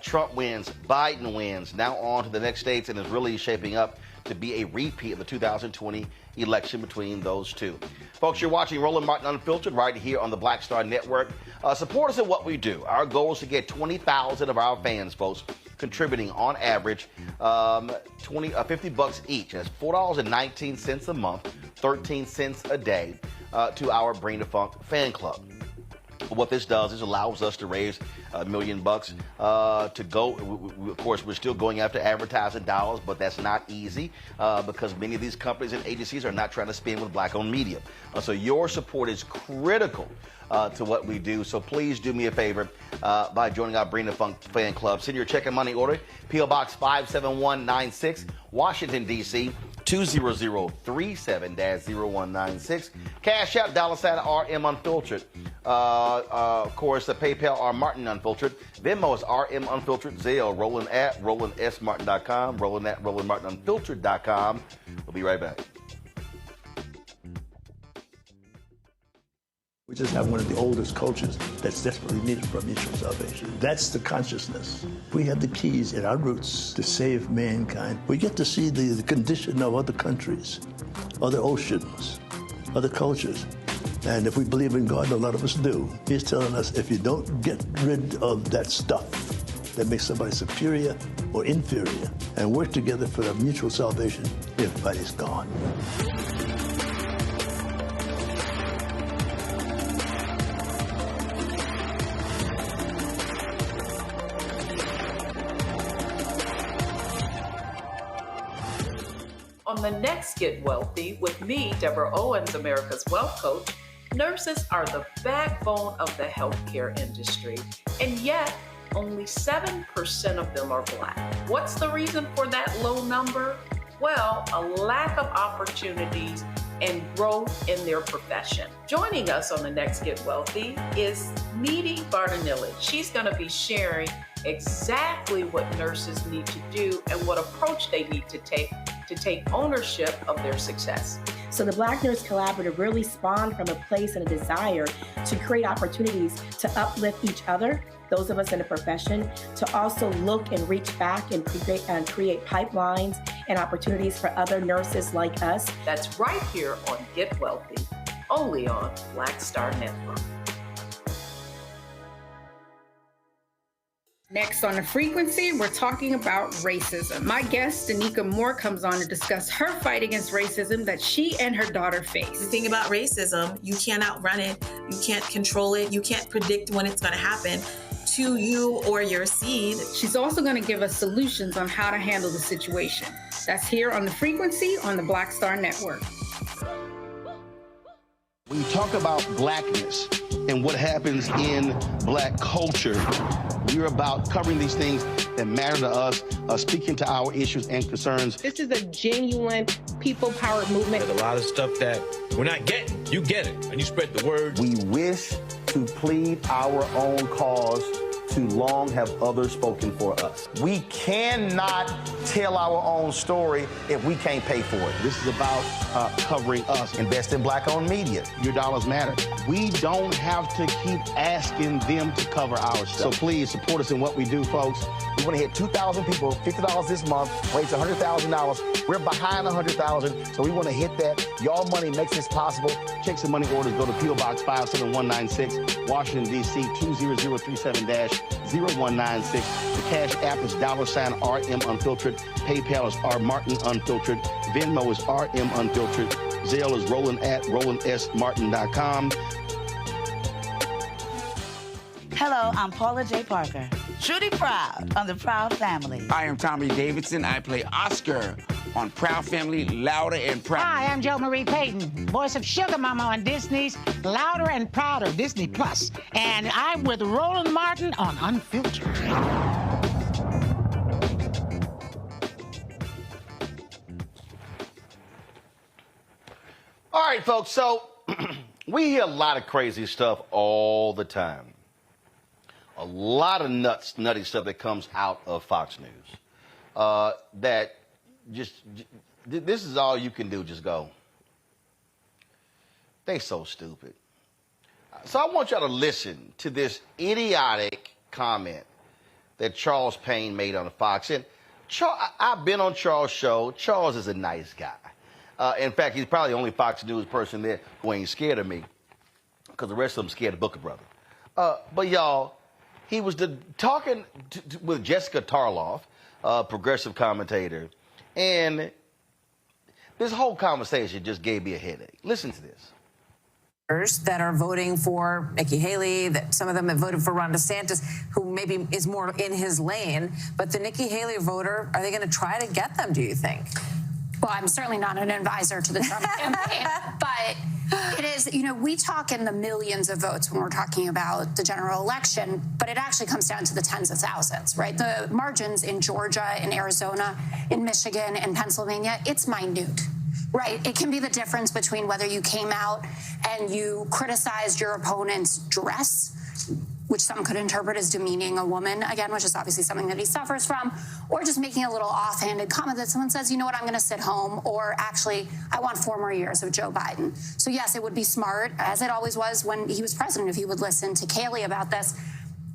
Trump wins, Biden wins. Now on to the next states, and is really shaping up to be a repeat of the 2020 election between those two. Folks, you're watching Roland Martin Unfiltered right here on the Black Star Network. Support us in what we do. Our goal is to get 20,000 of our fans, folks, contributing on average $50 each. That's $4.19 a month, 13 cents a day to our Brain Defunct fan club. What this does is allows us to raise $1 million to go. Of course, we're still going after advertising dollars, but that's not easy because many of these companies and agencies are not trying to spend with black-owned media. So your support is critical to what we do. So please do me a favor by joining our Brain Defunct fan club. Send your check and money order, P.O. Box 57196, Washington, D.C., 20037-0196. Cash out, $RM Unfiltered. Of course, the PayPal R Martin Unfiltered. Venmo is RM Unfiltered. Zelle, Roland at RolandSMartin.com. Roland at RolandMartinUnfiltered.com. We'll be right back. We just have one of the oldest cultures that's desperately needed for mutual salvation. That's the consciousness. We have the keys in our roots to save mankind. We get to see the condition of other countries, other oceans, other cultures. And if we believe in God, a lot of us do, He's telling us if you don't get rid of that stuff that makes somebody superior, or inferior and work together for the mutual salvation, everybody's gone. On the next Get Wealthy with me, Deborah Owens, America's Wealth Coach, nurses are the backbone of the healthcare industry, and yet only 7% of them are Black. What's the reason for that low number? Well, a lack of opportunities and growth in their profession. Joining us on the next Get Wealthy is Needy Bartonelli. She's going to be sharing exactly what nurses need to do and what approach they need to take ownership of their success. So the Black Nurse Collaborative really spawned from a place and a desire to create opportunities to uplift each other, those of us in the profession, to also look and reach back and create pipelines and opportunities for other nurses like us. That's right here on Get Wealthy, only on Black Star Network. Next on The Frequency, we're talking about racism. My guest, Danica Moore, comes on to discuss her fight against racism that she and her daughter face. The thing about racism, you can't outrun it, you can't control it, you can't predict when it's going to happen to you or your seed. She's also going to give us solutions on how to handle the situation. That's here on The Frequency on the Black Star Network. When you talk about blackness and what happens in Black culture, we're about covering these things that matter to us, speaking to our issues and concerns. This is a genuine people-powered movement. There's a lot of stuff that we're not getting. You get it, and you spread the word. We wish to plead our own cause. Too long have others spoken for us. We cannot tell our own story if we can't pay for it. This is about covering us. Invest in Black-owned media. Your dollars matter. We don't have to keep asking them to cover our stuff. So please support us in what we do, folks. We want to hit 2,000 people, $50 this month, raise $100,000. We're behind $100,000, so we want to hit that. Y'all money makes this possible. Checks and money orders go to P.O. Box 57196, Washington, D.C. 20037-0196. The Cash App is $RM Unfiltered. PayPal is R Martin Unfiltered. Venmo is RM Unfiltered. Zelle is RolandSMartin.com. Hello, I'm Paula J. Parker. Truly proud on the Proud Family. I am Tommy Davidson. I play Oscar on Proud Family, Louder and Proud. Hi, I'm Jo Marie Payton, voice of Sugar Mama on Disney's Louder and Prouder, Disney Plus. And I'm with Roland Martin on Unfiltered. All right, folks, so we hear a lot of crazy stuff all the time. A lot of nutty stuff that comes out of Fox News. That this is all you can do, just go. They so stupid. So I want y'all to listen to this idiotic comment that Charles Payne made on Fox. And I've been on Charles' show. Charles is a nice guy. In fact, he's probably the only Fox News person there who ain't scared of me, because the rest of them scared of Booker Brother. But y'all, he was talking with Jessica Tarlov, progressive commentator, and this whole conversation just gave me a headache. Listen to this. That are voting for Nikki Haley, that some of them have voted for Ron DeSantis, who maybe is more in his lane. But the Nikki Haley voter, are they going to try to get them, do you think? Well, I'm certainly not an advisor to the Trump campaign, but it is, we talk in the millions of votes when we're talking about the general election, but it actually comes down to the tens of thousands, right? The margins in Georgia, in Arizona, in Michigan, in Pennsylvania, it's minute. Right. It can be the difference between whether you came out and you criticized your opponent's dress, which some could interpret as demeaning a woman, again, which is obviously something that he suffers from, or just making a little offhanded comment that someone says, you know what, I'm going to sit home, or actually, I want 4 more years of Joe Biden. So yes, it would be smart, as it always was when he was president, if he would listen to Kayleigh about this.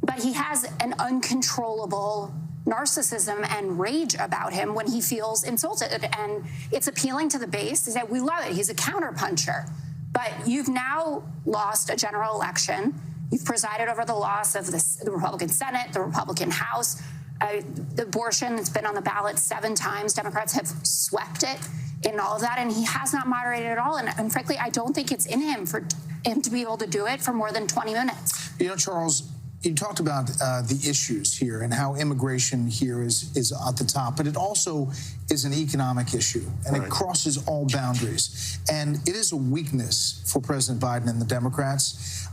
But he has an uncontrollable narcissism and rage about him when he feels insulted. And it's appealing to the base. That we love it. He's a counterpuncher. But you've now lost a general election. You've presided over the loss of the Republican Senate, the Republican House. The abortion has been on the ballot 7 times. Democrats have swept it in all of that, and he has not moderated at all. And frankly, I don't think it's in him for him to be able to do it for more than 20 minutes. You know, Charles, you talked about the issues here and how immigration here is at the top, but it also is an economic issue, and it crosses all boundaries. And it is a weakness for President Biden and the Democrats.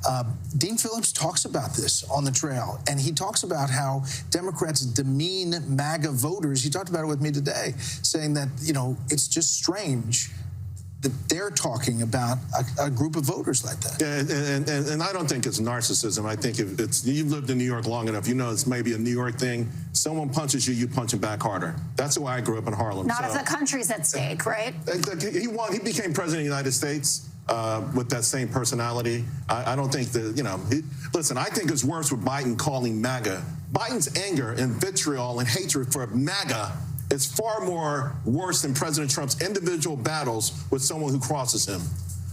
Dean Phillips talks about this on the trail, and he talks about how Democrats demean MAGA voters. He talked about it with me today, saying that, you know, it's just strange that they're talking about a group of voters like that. Yeah, and I don't think it's narcissism. I think if it's, you've lived in New York long enough, you know it's maybe a New York thing. Someone punches you, you punch him back harder. That's why I grew up in Harlem. Not if the country's at stake, right? He won. He became president of the United States with that same personality. I don't think that, you know, listen, I think it's worse with Biden calling MAGA. Biden's anger and vitriol and hatred for MAGA is far more worse than President Trump's individual battles with someone who crosses him.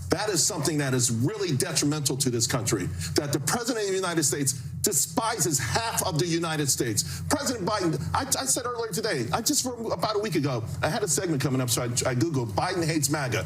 That is something that is really detrimental to this country, that the President of the United States despises half of the United States. President Biden, I said earlier today, about a week ago, I had a segment coming up, so I Googled, Biden hates MAGA.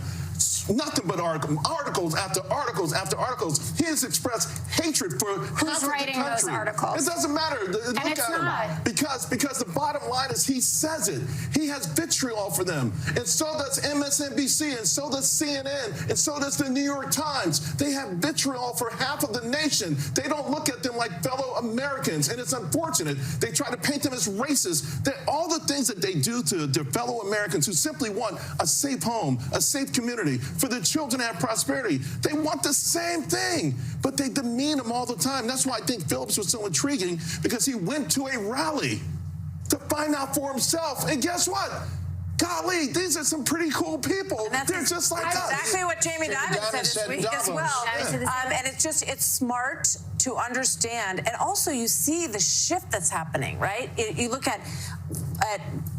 Nothing but articles after articles after articles. He has expressed hatred for half of the country. Who's writing those articles? It doesn't matter. Look and it's at not. him. Because the bottom line is he says it. He has vitriol for them. And so does MSNBC, and so does CNN, and so does the New York Times. They have vitriol for half of the nation. They don't look at them like fellow Americans, and it's unfortunate. They try to paint them as racist. That all the things that they do to their fellow Americans who simply want a safe home, a safe community, for their children to have prosperity. They want the same thing, but they demean them all the time. That's why I think Phillips was so intriguing, because he went to a rally to find out for himself. And guess what? Golly, these are some pretty cool people. They're just like us. That's exactly what Jamie Dimon said this week as well. And it's smart to understand. And also you see the shift that's happening, right? You look at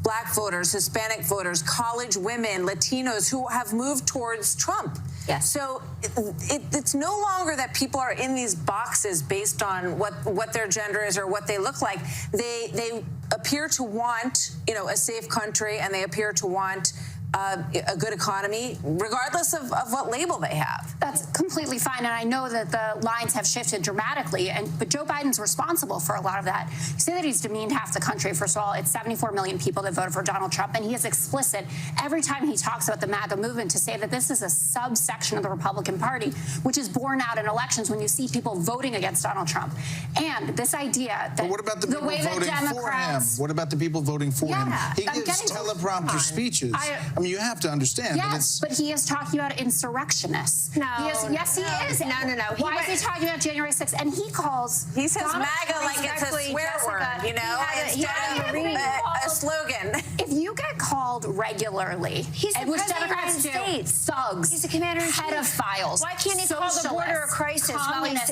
black voters, Hispanic voters, college women, Latinos who have moved towards Trump. Yes. So it's no longer that people are in these boxes based on what their gender is or what they look like. They appear to want, you know, a safe country, and they appear to want a good economy, regardless of what label they have. That's completely fine, and I know that the lines have shifted dramatically, but Joe Biden's responsible for a lot of that. You say that he's demeaned half the country. First of all, it's 74 million people that voted for Donald Trump, and he is explicit every time he talks about the MAGA movement to say that this is a subsection of the Republican Party, which is borne out in elections when you see people voting against Donald Trump. And this idea that what about the people way voting that Democrats, for him? What about the people voting for him? He gives teleprompter speeches. I mean, you have to understand. Yes, but he is talking about insurrectionists. No. Yes, he is. No. Why is he talking about January 6th? And he calls... He says MAGA like it's a swear word, you know, instead of a slogan. If you get called regularly, he's the which president Democrats of the do, United States. thugs, he's the commander-in-chief. pedophiles, Why can't he call the border a crisis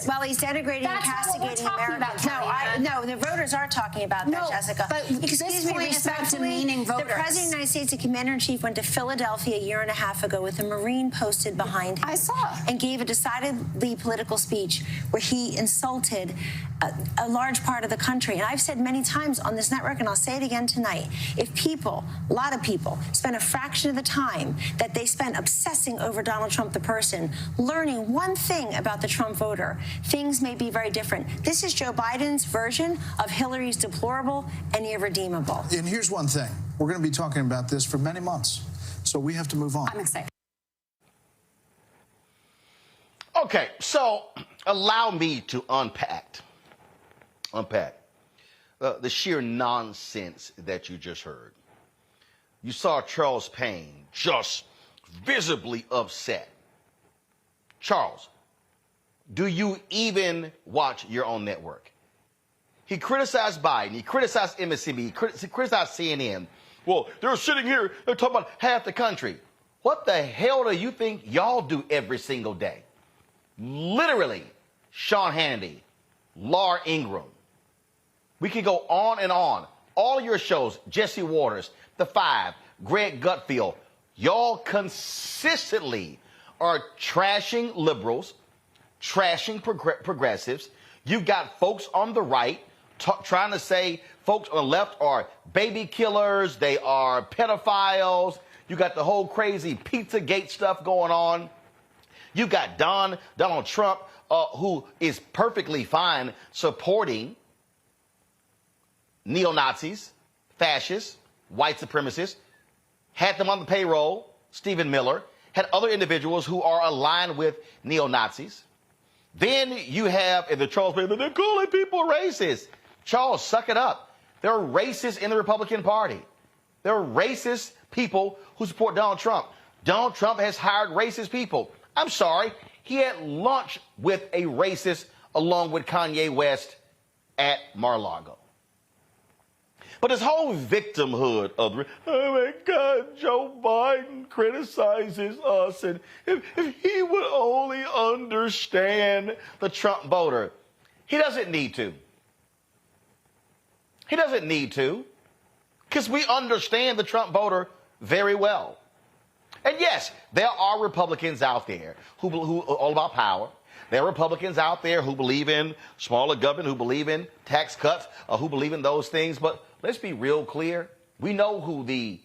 while he's denigrating and castigating Americans? No, the voters are talking about that, Jessica. But excuse me, respectfully, demeaning voters. The president of the United States, the commander-in-chief, went to Philadelphia a year and a half ago with a Marine posted behind him. I saw. And gave a decidedly political speech where he insulted a large part of the country. And I've said many times on this network, and I'll say it again tonight, if people, a lot of people, spend a fraction of the time that they spend obsessing over Donald Trump the person, learning one thing about the Trump voter, things may be very different. This is Joe Biden's version of Hillary's deplorable and irredeemable. And here's one thing. We're going to be talking about this for many months. So we have to move on. I'm excited. Okay, so allow me to unpack the sheer nonsense that you just heard. You saw Charles Payne just visibly upset. Charles, do you even watch your own network? He criticized Biden. He criticized MSNBC. He criticized CNN. Well, they're sitting here, they're talking about half the country. What the hell do you think y'all do every single day? Literally, Sean Hannity, Laura Ingraham. We could go on and on. All your shows, Jesse Waters, The Five, Greg Gutfeld, y'all consistently are trashing liberals, trashing progressives. You've got folks on the right trying to say folks on the left are baby killers, they are pedophiles. You got the whole crazy Pizzagate stuff going on. You got Donald Trump, who is perfectly fine supporting neo-Nazis, fascists, white supremacists, had them on the payroll, Stephen Miller, had other individuals who are aligned with neo-Nazis. Then you have, in the Charles Payne, they're calling people racist. Charles, suck it up. There are racists in the Republican Party. There are racist people who support Donald Trump. Donald Trump has hired racist people. I'm sorry, he had lunch with a racist along with Kanye West at Mar-a-Lago. But this whole victimhood of, oh my God, Joe Biden criticizes us, and if he would only understand the Trump voter. He doesn't need to. He doesn't need to, because we understand the Trump voter very well. And yes, there are Republicans out there who are all about power. There are Republicans out there who believe in smaller government, who believe in tax cuts, who believe in those things. But let's be real clear. We know who the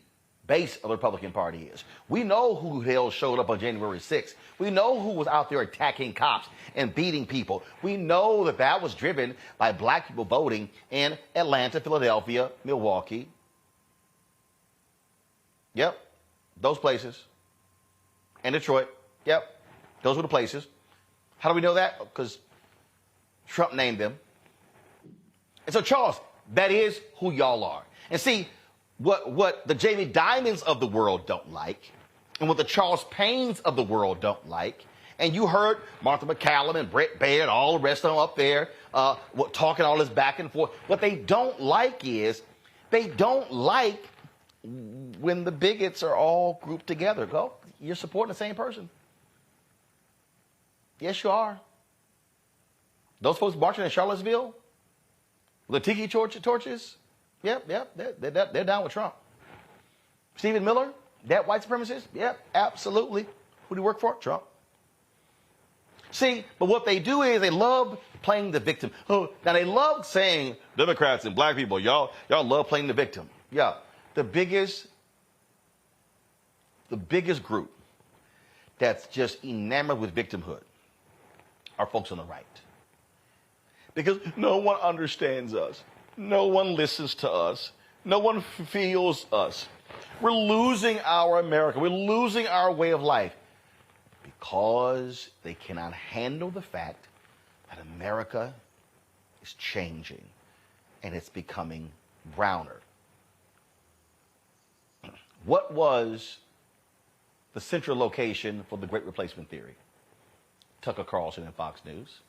base of the Republican Party is. We know who the hell showed up on January 6th. We know who was out there attacking cops and beating people. We know that that was driven by black people voting in Atlanta, Philadelphia, Milwaukee. Yep, those places. And Detroit. Yep, those were the places. How do we know that? Because Trump named them. And so, Charles, that is who y'all are. And see, what the Jamie Dimons of the world don't like, and what the Charles Paynes of the world don't like, and you heard Martha McCallum and Brett Baird and all the rest of them up there talking all this back and forth. What they don't like is they don't like when the bigots are all grouped together. Go, you're supporting the same person. Yes, you are. Those folks marching in Charlottesville with the tiki torches, yep, they're down with Trump. Stephen Miller, that white supremacist, yep, absolutely. Who do you work for? Trump. See, but what they do is they love playing the victim. Oh, now they love saying Democrats and black people, y'all love playing the victim. Yeah, the biggest group that's just enamored with victimhood are folks on the right. Because no one understands us. No one listens to us. No one feels us. We're losing our America. We're losing our way of life because they cannot handle the fact that America is changing and it's becoming browner. What was the central location for the Great Replacement Theory? Tucker Carlson and Fox News.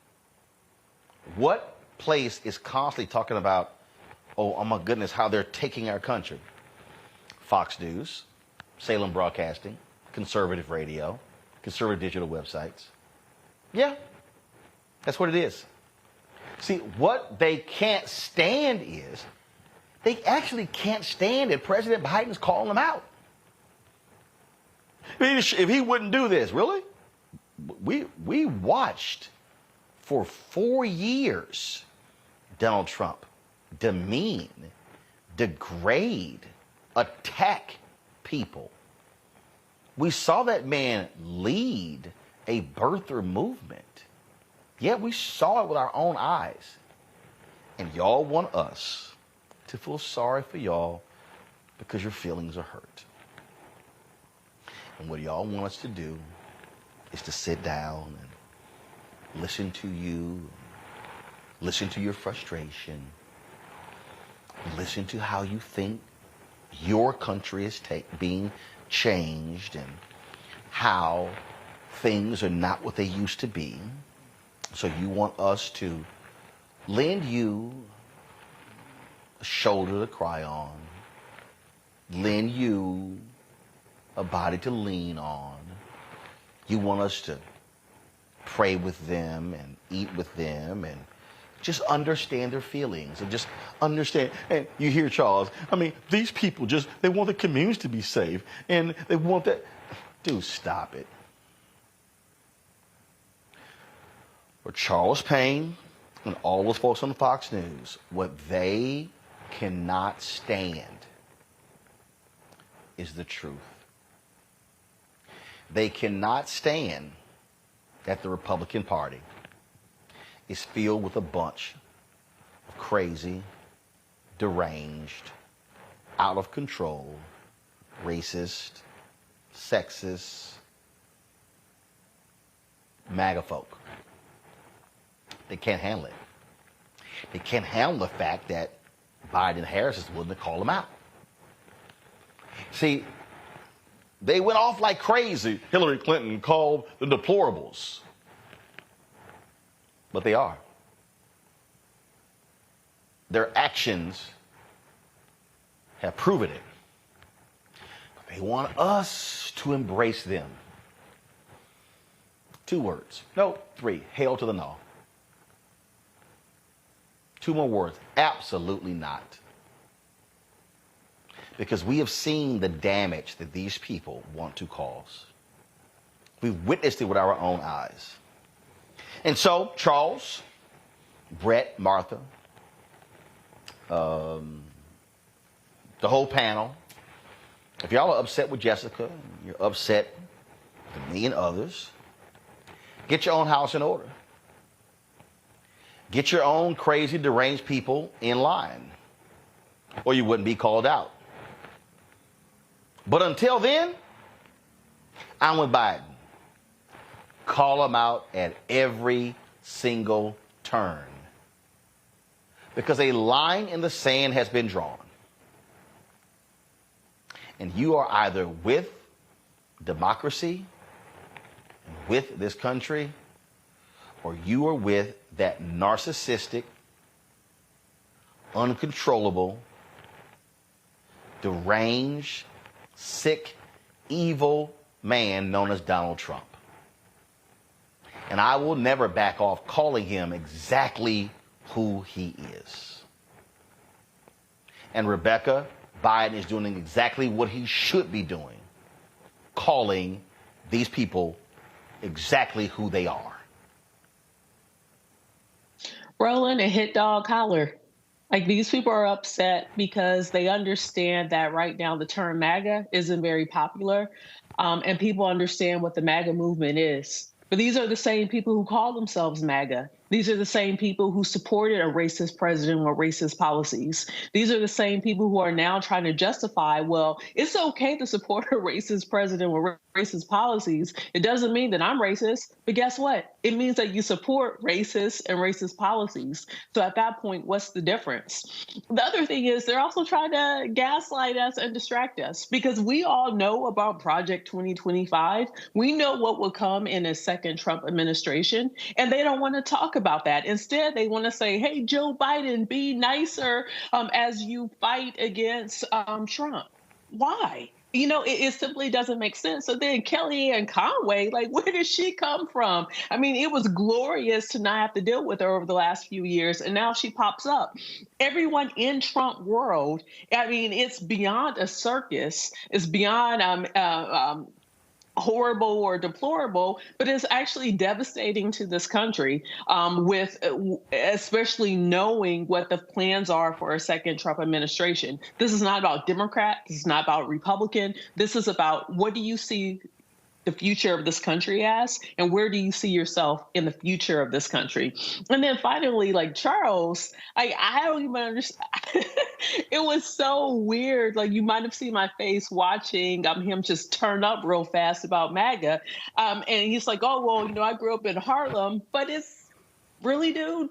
What place is constantly talking about, oh my goodness, how they're taking our country? Fox News, Salem Broadcasting, conservative radio, conservative digital websites. Yeah, that's what it is. See, what they can't stand is they actually can't stand that President Biden's calling them out. If he wouldn't do this, really? We watched for 4 years Donald Trump demean, degrade, attack people. We saw that man lead a birther movement. Yeah, we saw it with our own eyes. And y'all want us to feel sorry for y'all because your feelings are hurt. And what y'all want us to do is to sit down and listen to you, listen to your frustration, listen to how you think your country is being changed and how things are not what they used to be. So you want us to lend you a shoulder to cry on, lend you a body to lean on. You want us to pray with them and eat with them and just understand their feelings and just understand. And you hear Charles, I mean, these people they want the communities to be safe and they want that. Dude, stop it. Or Charles Payne And all those folks on Fox News, what they cannot stand is the truth. They cannot stand that the Republican Party is filled with a bunch of crazy, deranged, out of control, racist, sexist, MAGA folk. They can't handle it. They can't handle the fact that Biden and Harris is willing to call them out. See, they went off like crazy. Hillary Clinton called the deplorables. But they are. Their actions have proven it. But they want us to embrace them. 2 words. No, 3. Hail to the no. 2 more words. Absolutely not. Because we have seen the damage that these people want to cause. We've witnessed it with our own eyes. And so, Charles, Brett, Martha, the whole panel, if y'all are upset with Jessica, you're upset with me and others, get your own house in order. Get your own crazy, deranged people in line, or you wouldn't be called out. But until then, I'm with Biden. Call them out at every single turn. Because a line in the sand has been drawn. And you are either with democracy, with this country, or you are with that narcissistic, uncontrollable, deranged, sick, evil man known as Donald Trump. And I will never back off calling him exactly who he is. And Rebecca, Biden is doing exactly what he should be doing, calling these people exactly who they are. Roland, a hit dog holler. Like, these people are upset because they understand that right now the term MAGA isn't very popular, and people understand what the MAGA movement is. But these are the same people who call themselves MAGA. These are the same people who supported a racist president with racist policies. These are the same people who are now trying to justify, well, it's okay to support a racist president with racist policies. It doesn't mean that I'm racist, but guess what? It means that you support racist and racist policies. So at that point, what's the difference? The other thing is they're also trying to gaslight us and distract us, because we all know about Project 2025. We know what will come in a second Trump administration, and they don't want to talk about that. Instead, they want to say, hey, Joe Biden, be nicer as you fight against Trump. Why? You know, it simply doesn't make sense. So then Kellyanne Conway, like, where did she come from? I mean, it was glorious to not have to deal with her over the last few years, and now she pops up. Everyone in Trump world, I mean, it's beyond a circus. It's beyond horrible or deplorable, but it's actually devastating to this country, with especially knowing what the plans are for a second Trump administration. This is not about Democrat. This is not about Republican. This is about, what do you see the future of this country as, and where do you see yourself in the future of this country? And then finally, like, Charles, I don't even understand. It was so weird. Like, you might have seen my face watching him just turn up real fast about MAGA. And he's like, oh, well, you know, I grew up in Harlem, but it's really, dude.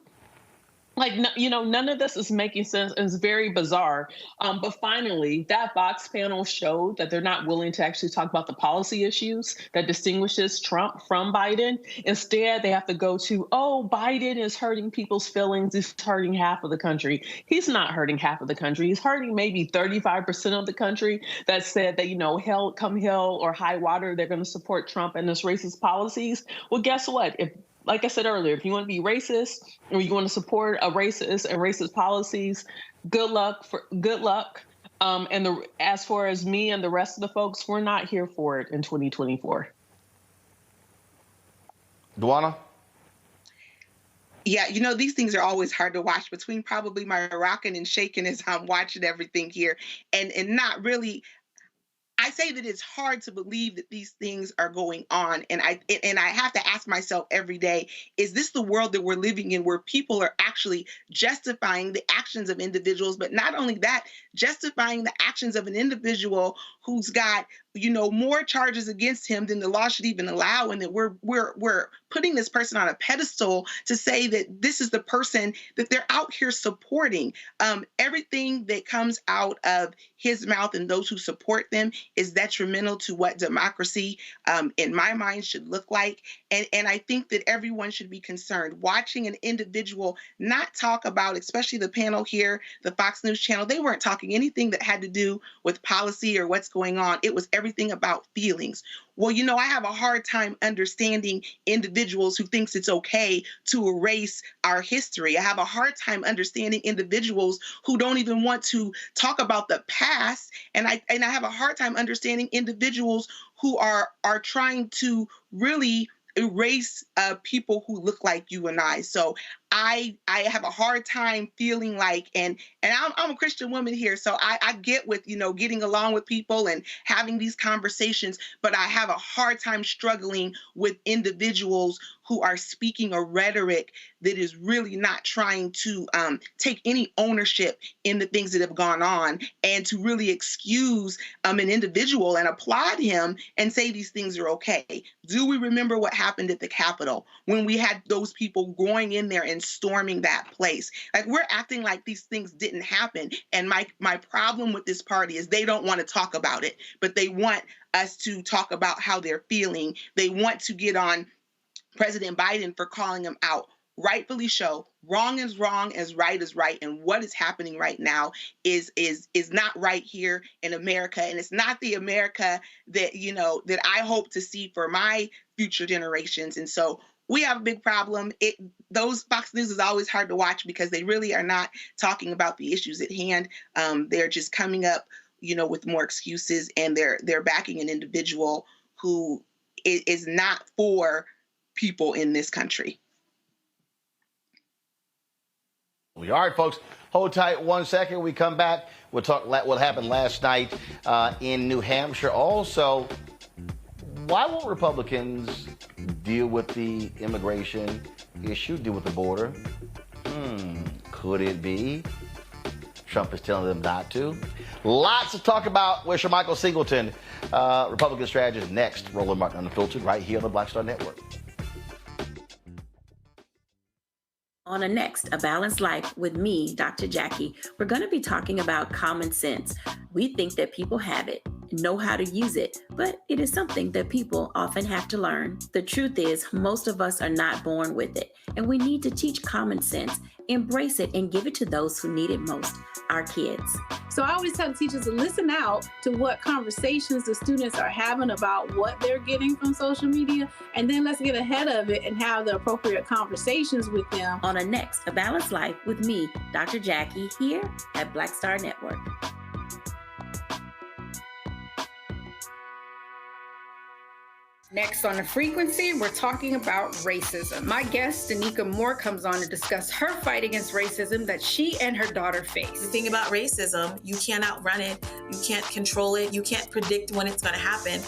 Like, you know, none of this is making sense. It's very bizarre. But finally, that Vox panel showed that they're not willing to actually talk about the policy issues that distinguishes Trump from Biden. Instead, they have to go to, oh, Biden is hurting people's feelings. He's hurting half of the country. He's not hurting half of the country. He's hurting maybe 35% of the country that said that, you know, hell or high water, they're going to support Trump and his racist policies. Well, guess what? Like I said earlier, if you want to be racist or you want to support a racist and racist policies, good luck. As far as me and the rest of the folks, we're not here for it in 2024. Duana? Yeah, these things are always hard to watch between probably my rocking and shaking as I'm watching everything here and not really. I say that it's hard to believe that these things are going on. And I have to ask myself every day, is this the world that we're living in where people are actually justifying the actions of individuals, but not only that, justifying the actions of an individual who's got, more charges against him than the law should even allow, and that we're putting this person on a pedestal to say that this is the person that they're out here supporting. Everything that comes out of his mouth and those who support them is detrimental to what democracy, in my mind, should look like. And I think that everyone should be concerned. Watching an individual not talk about, especially the panel here, the Fox News channel, they weren't talking anything that had to do with policy or what's going on. It was everything about feelings. Well, I have a hard time understanding individuals who thinks it's okay to erase our history. I have a hard time understanding individuals who don't even want to talk about the past. And I have a hard time understanding individuals who are trying to really erase people who look like you and I. So I have a hard time feeling like, and I'm a Christian woman here, so I get with, getting along with people and having these conversations, but I have a hard time struggling with individuals who are speaking a rhetoric that is really not trying to take any ownership in the things that have gone on and to really excuse an individual and applaud him and say these things are okay. Do we remember what happened at the Capitol when we had those people going in there and storming that place? Like, we're acting like these things didn't happen. And my problem with this party is they don't want to talk about it, but they want us to talk about how they're feeling. They want to get on President Biden for calling them out. Rightfully so. Wrong is wrong, as right is right. And what is happening right now is not right here in America. And it's not the America that, that I hope to see for my future generations. And so we have a big problem. Those Fox News is always hard to watch because they really are not talking about the issues at hand. They're just coming up, with more excuses, and they're backing an individual who is not for people in this country. All right, folks, hold tight 1 second. We come back. We'll talk what happened last night in New Hampshire. Also, why won't Republicans deal with the immigration issue, deal with the border? Could it be Trump is telling them not to? Lots to talk about with Michael Singleton, Republican strategist, next. Roland Martin Unfiltered, right here on the Black Star Network. On a next, A Balanced Life with me, Dr. Jackie, we're going to be talking about common sense. We think that people have it, know how to use it, but it is something that people often have to learn. The truth is, most of us are not born with it, and we need to teach common sense, embrace it, and give it to those who need it most, our kids. So I always tell teachers to listen out to what conversations the students are having about what they're getting from social media, and then let's get ahead of it and have the appropriate conversations with them. On a next, A Balanced Life with me, Dr. Jackie, here at Black Star Network. Next on The Frequency, we're talking about racism. My guest, Danica Moore, comes on to discuss her fight against racism that she and her daughter face. The thing about racism, you can't outrun it, you can't control it, you can't predict when it's going to happen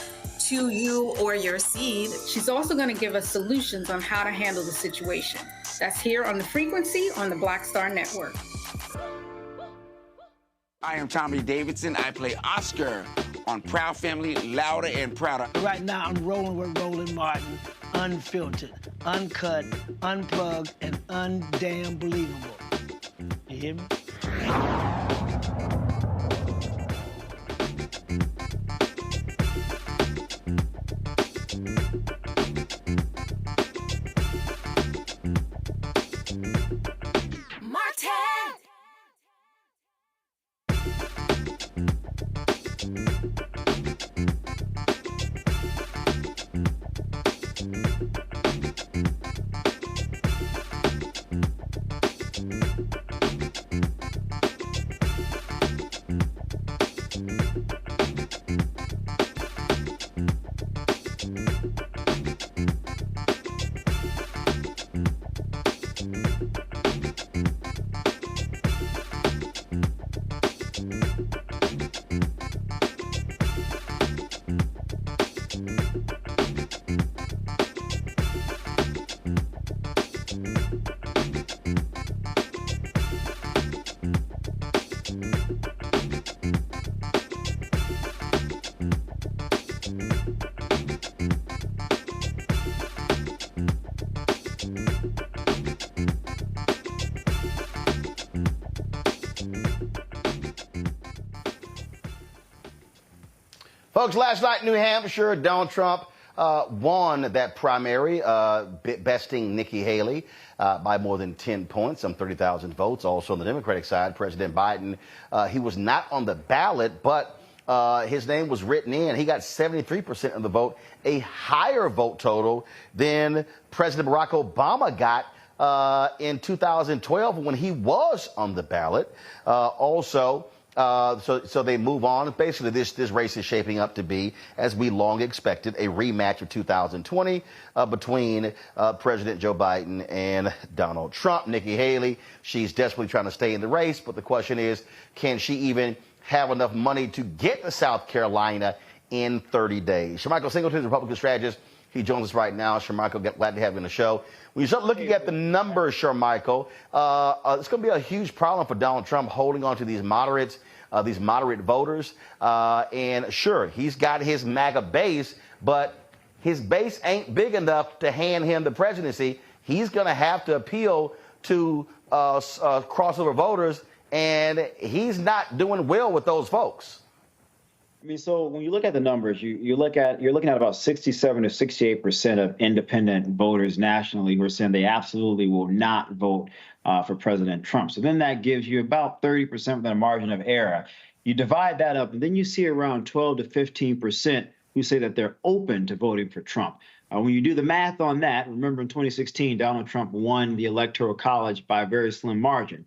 to you or your seed. She's also going to give us solutions on how to handle the situation. That's here on The Frequency on the Black Star Network. I am Tommy Davidson. I play Oscar on Proud Family, Louder and Prouder. Right now, I'm rolling with Roland Martin, unfiltered, uncut, unplugged, and undamn believable. You hear me? Folks, last night, New Hampshire, Donald Trump won that primary, besting Nikki Haley by more than 10 points, some 30,000 votes. Also on the Democratic side, President Biden, he was not on the ballot, but his name was written in. He got 73% of the vote, a higher vote total than President Barack Obama got in 2012 when he was on the ballot. So they move on. Basically, this race is shaping up to be, as we long expected, a rematch of 2020 between President Joe Biden and Donald Trump. Nikki Haley, she's desperately trying to stay in the race, but the question is, can she even have enough money to get to South Carolina in 30 days? Shermichael Singleton, Republican strategist. He joins us right now. Shermichael, glad to have you on the show. When you start looking at the numbers, Shermichael, it's going to be a huge problem for Donald Trump holding on to these moderate voters. And sure, he's got his MAGA base, but his base ain't big enough to hand him the presidency. He's going to have to appeal to crossover voters, and he's not doing well with those folks. I mean, so when you look at the numbers, you're looking at about 67 to 68% of independent voters nationally who are saying they absolutely will not vote for President Trump. So then that gives you about 30% within a margin of error. You divide that up, and then you see around 12 to 15% who say that they're open to voting for Trump. When you do the math on that, remember in 2016, Donald Trump won the Electoral College by a very slim margin.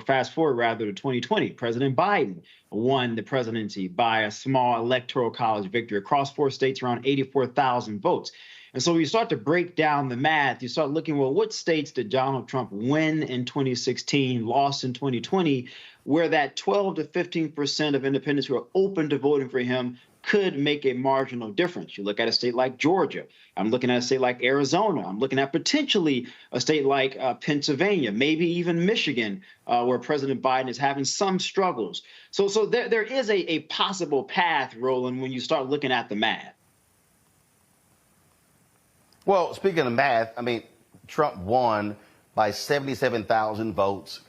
Fast forward rather to 2020, President Biden won the presidency by a small electoral college victory across 4 states, around 84,000 votes. And so when you start to break down the math, you start looking, well, what states did Donald Trump win in 2016, lost in 2020, where that 12 to 15% of independents who are open to voting for him could make a marginal difference. You look at a state like Georgia. I'm looking at a state like Arizona. I'm looking at potentially a state like Pennsylvania, maybe even Michigan, where President Biden is having some struggles. So there is a possible path, Roland, when you start looking at the math. Well, speaking of math, I mean, Trump won by 77,000 votes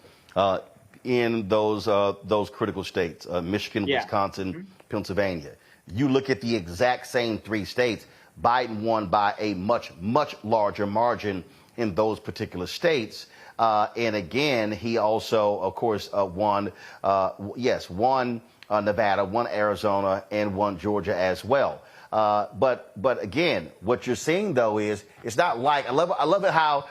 in those critical states, Michigan, Wisconsin, Pennsylvania. You look at the exact same 3 states, Biden won by a much, much larger margin in those particular states. And again, he also, of course, won Nevada, won Arizona, and won Georgia as well. But again, what you're seeing, though, is it's not like I love it how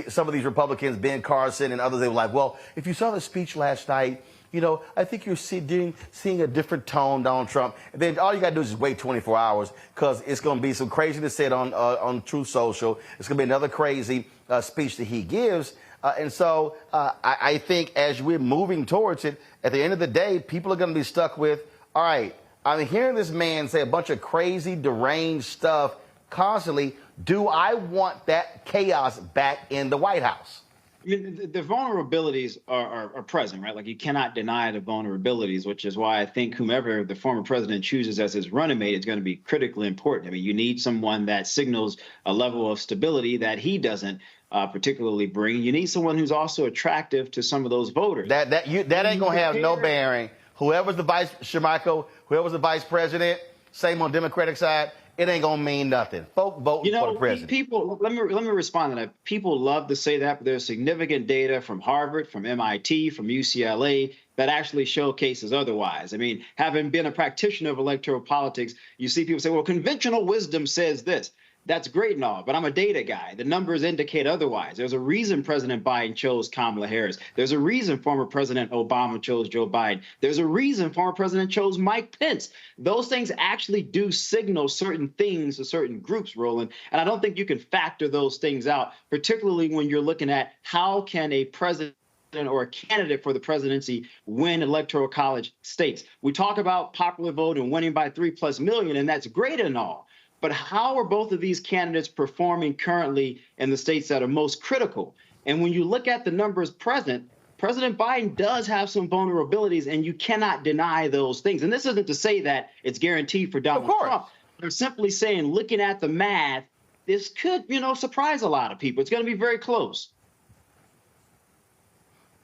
some of these Republicans, Ben Carson and others, they were like, well, if you saw the speech last night, you know, I think you're seeing a different tone, Donald Trump. And then all you got to do is just wait 24 hours because it's going to be some craziness said on Truth Social. It's going to be another crazy speech that he gives. And so I think as we're moving towards it, at the end of the day, people are going to be stuck with, all right, I'm hearing this man say a bunch of crazy, deranged stuff constantly. Do I want that chaos back in the White House? I mean, the vulnerabilities are present, right? Like, you cannot deny the vulnerabilities, which is why I think whomever the former president chooses as his running mate is going to be critically important. I mean, you need someone that signals a level of stability that he doesn't particularly bring. You need someone who's also attractive to some of those voters. That ain't going to have no bearing. Whoever's the vice president, same on Democratic side, it ain't gonna mean nothing. Folk voting for the president. People, let me respond to that. People love to say that, but there's significant data from Harvard, from MIT, from UCLA that actually showcases otherwise. I mean, having been a practitioner of electoral politics, you see people say, well, conventional wisdom says this. That's great and all, but I'm a data guy. The numbers indicate otherwise. There's a reason President Biden chose Kamala Harris. There's a reason former President Obama chose Joe Biden. There's a reason former president chose Mike Pence. Those things actually do signal certain things to certain groups, Roland, and I don't think you can factor those things out, particularly when you're looking at how can a president or a candidate for the presidency win electoral college states. We talk about popular vote and winning by 3+ million, and that's great and all. But how are both of these candidates performing currently in the states that are most critical? And when you look at the numbers present, President Biden does have some vulnerabilities, and you cannot deny those things. And this isn't to say that it's guaranteed for Donald Trump. They're simply saying, looking at the math, this could, surprise a lot of people. It's going to be very close.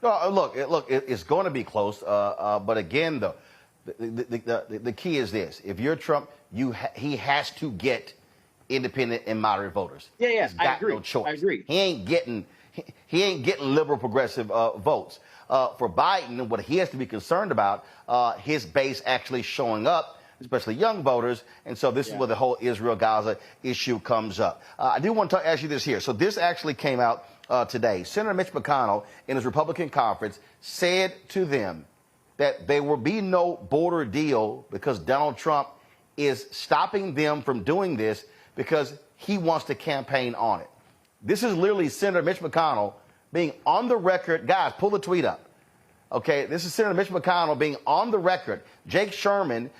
No, look, it's going to be close. But again, though, the key is this: if you're Trump, he has to get independent and moderate voters. Yeah, He's got I agree. no choice. I agree. He ain't getting liberal progressive votes. For Biden, what he has to be concerned about, his base actually showing up, especially young voters. And so this is where the whole Israel-Gaza issue comes up. I do want to ask you this here. So this actually came out today. Senator Mitch McConnell, in his Republican conference, said to them that there will be no border deal because Donald Trump is stopping them from doing this because he wants to campaign on it. This is literally Senator Mitch McConnell being on the record. Guys, pull the tweet up. Okay, this is Senator Mitch McConnell being on the record. Jake Sherman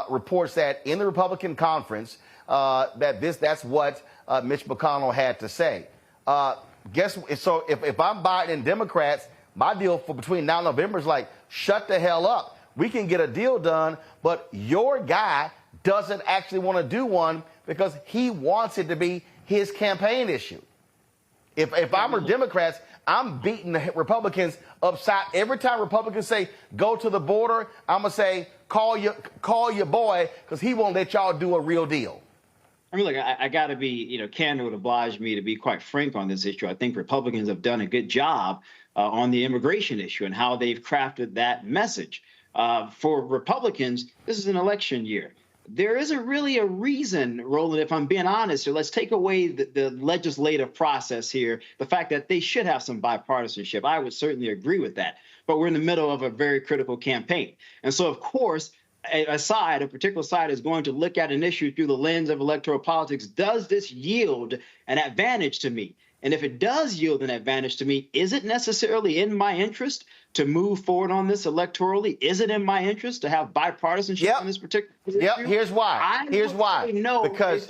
reports that in the Republican conference that's what Mitch McConnell had to say. So if I'm Biden and Democrats, my deal for between now and November is like, shut the hell up. We can get a deal done, but your guy doesn't actually want to do one because he wants it to be his campaign issue. If I'm a Democrats, I'm beating the Republicans upside. Every time Republicans say, go to the border, I'm going to say, call your boy because he won't let y'all do a real deal. I mean, look, I got to be, candor would oblige me to be quite frank on this issue. I think Republicans have done a good job on the immigration issue and how they've crafted that message. For Republicans, this is an election year. There isn't really a reason, Roland, if I'm being honest here, let's take away the legislative process here, the fact that they should have some bipartisanship. I would certainly agree with that. But we're in the middle of a very critical campaign. And so, of course, a particular side is going to look at an issue through the lens of electoral politics. Does this yield an advantage to me? And if it does yield an advantage to me, is it necessarily in my interest to move forward on this electorally? Is it in my interest to have bipartisanship on this particular issue? Here's why. Here's why. No, because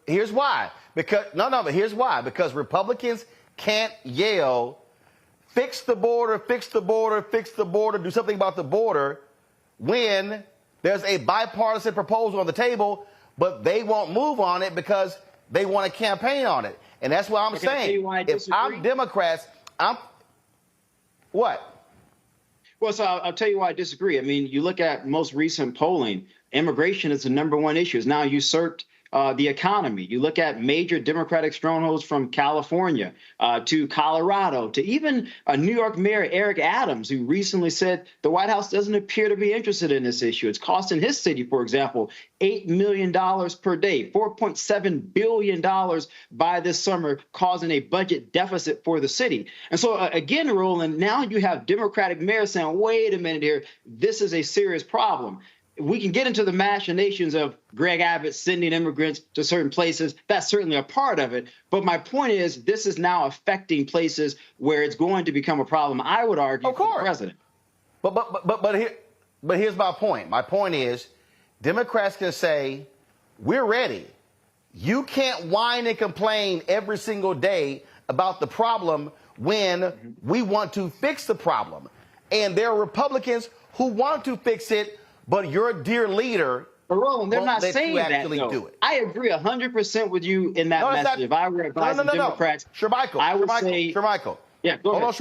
here's why. Because Republicans can't yell, fix the border, fix the border, fix the border, do something about the border, when there's a bipartisan proposal on the table, but they won't move on it because they want to campaign on it. And that's what I'm saying. If I'm Democrats, what? Well, so I'll tell you why I disagree. I mean, you look at most recent polling, immigration is the #1 issue. It's now usurped the economy. You look at major Democratic strongholds from California to Colorado to even New York Mayor Eric Adams, who recently said the White House doesn't appear to be interested in this issue. It's costing his city, for example, $8 million per day, $4.7 billion by this summer, causing a budget deficit for the city. And so, again, Roland, now you have Democratic mayors saying, wait a minute here, this is a serious problem. We can get into the machinations of Greg Abbott sending immigrants to certain places. That's certainly a part of it. But my point is, this is now affecting places where it's going to become a problem, I would argue, for the president. But here's my point. My point is, Democrats can say, we're ready. You can't whine and complain every single day about the problem when we want to fix the problem. And there are Republicans who want to fix it, but your dear leader, but Roland, they're not saying that. Do it. I agree 100% with you in that message. If I were advising Democrats, I would say, Shermichael. Yeah, go ahead. Hold on,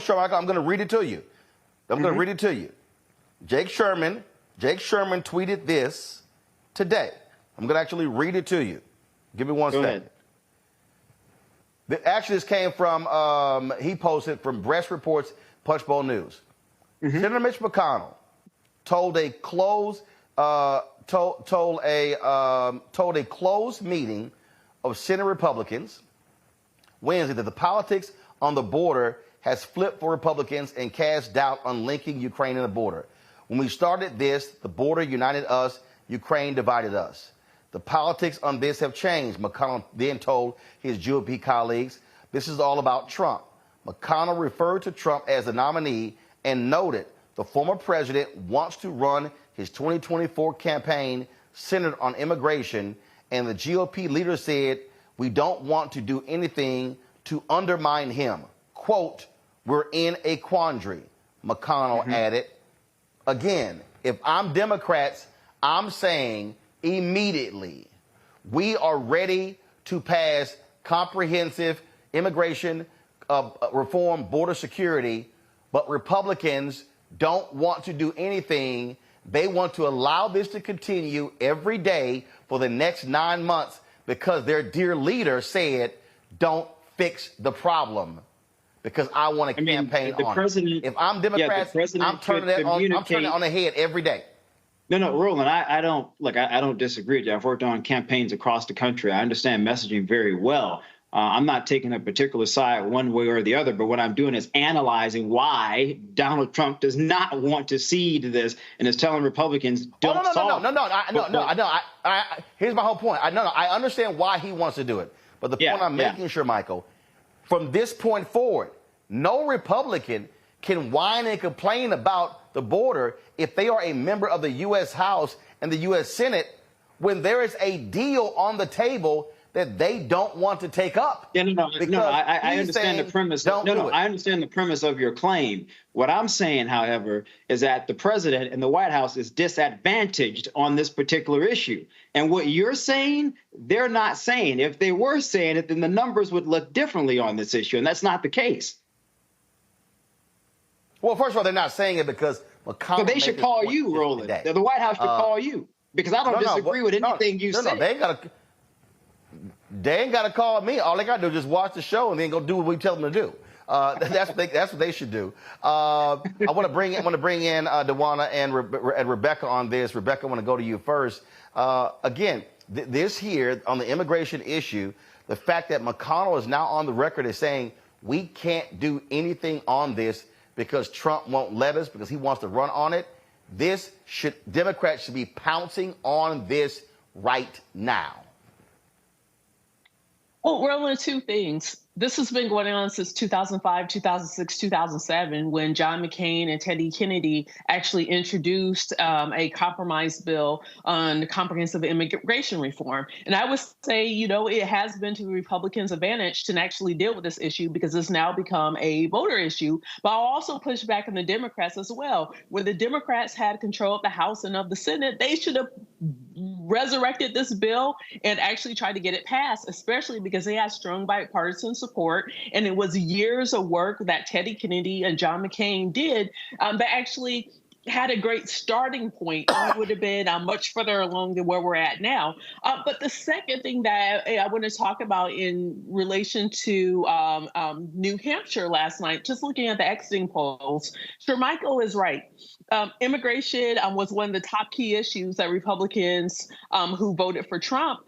Shermichael. I'm going to read it to you. I'm going to read it to you. Jake Sherman tweeted this today. I'm going to actually read it to you. Give me one second. Actually, this came from, he posted from Breast Report's Punchbowl News. Senator Mitch McConnell told a closed meeting of Senate Republicans Wednesday that the politics on the border has flipped for Republicans and cast doubt on linking Ukraine and the border. When we started this, the border united us, Ukraine divided us. The politics on this have changed, McConnell then told his GOP colleagues. This is all about Trump. McConnell referred to Trump as the nominee and noted the former president wants to run his 2024 campaign centered on immigration, and the GOP leader said, we don't want to do anything to undermine him. Quote, we're in a quandary, McConnell added. Again, if I'm Democrats, I'm saying immediately we are ready to pass comprehensive immigration reform, border security, but Republicans don't want to do anything. They want to allow this to continue every day for the next 9 months because their dear leader said, don't fix the problem because I want to campaign on it. If I'm Democrats, I'm turning it on the head every day. No, Roland, I don't disagree with you. I've worked on campaigns across the country. I understand messaging very well. I'm not taking a particular side one way or the other, but what I'm doing is analyzing why Donald Trump does not want to cede this and is telling Republicans don't solve it. Here's my whole point. I understand why he wants to do it. But the point I'm making, sure, Michael, from this point forward, no Republican can whine and complain about the border if they are a member of the U.S. House and the U.S. Senate when there is a deal on the table that they don't want to take up. I understand the premise. I understand the premise of your claim. What I'm saying, however, is that the president and the White House is disadvantaged on this particular issue. And what you're saying, they're not saying. If they were saying it, then the numbers would look differently on this issue, and that's not the case. Well, first of all, they're not saying it because McConnell. So they should call you, Roland. The White House should call you because I don't disagree with anything you say. They ain't got to call me. All they got to do is just watch the show and then go do what we tell them to do. That's what they should do. I want to bring in DeWanna and Rebecca on this. Rebecca, I want to go to you first. Again, this here on the immigration issue, the fact that McConnell is now on the record as saying we can't do anything on this because Trump won't let us because he wants to run on it. Democrats should be pouncing on this right now. Well, Roland, two things. This has been going on since 2005, 2006, 2007, when John McCain and Teddy Kennedy actually introduced a compromise bill on comprehensive immigration reform. And I would say, it has been to the Republicans' advantage to actually deal with this issue because it's now become a voter issue. But I'll also push back on the Democrats as well. When the Democrats had control of the House and of the Senate, they should have resurrected this bill and actually tried to get it passed, especially because they had strong bipartisan support. And it was years of work that Teddy Kennedy and John McCain did that actually had a great starting point. And it would have been much further along than where we're at now. But the second thing that I want to talk about in relation to New Hampshire last night, just looking at the exiting polls, sure, Michael is right. Immigration was one of the top key issues that Republicans who voted for Trump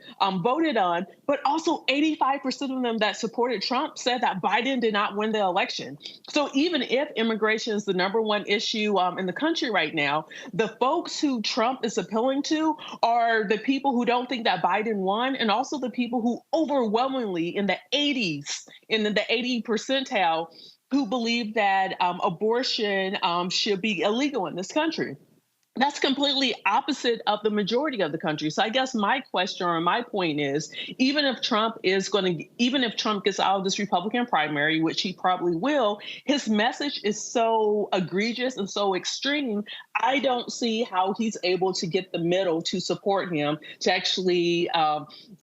voted on, but also 85% of them that supported Trump said that Biden did not win the election. So even if immigration is the number one issue in the country right now, the folks who Trump is appealing to are the people who don't think that Biden won, and also the people who overwhelmingly in the 80s, in the 80 percentile, who believe that abortion should be illegal in this country. That's completely opposite of the majority of the country. So I guess my question or my point is, even if Trump gets out of this Republican primary, which he probably will, his message is so egregious and so extreme. I don't see how he's able to get the middle to support him to actually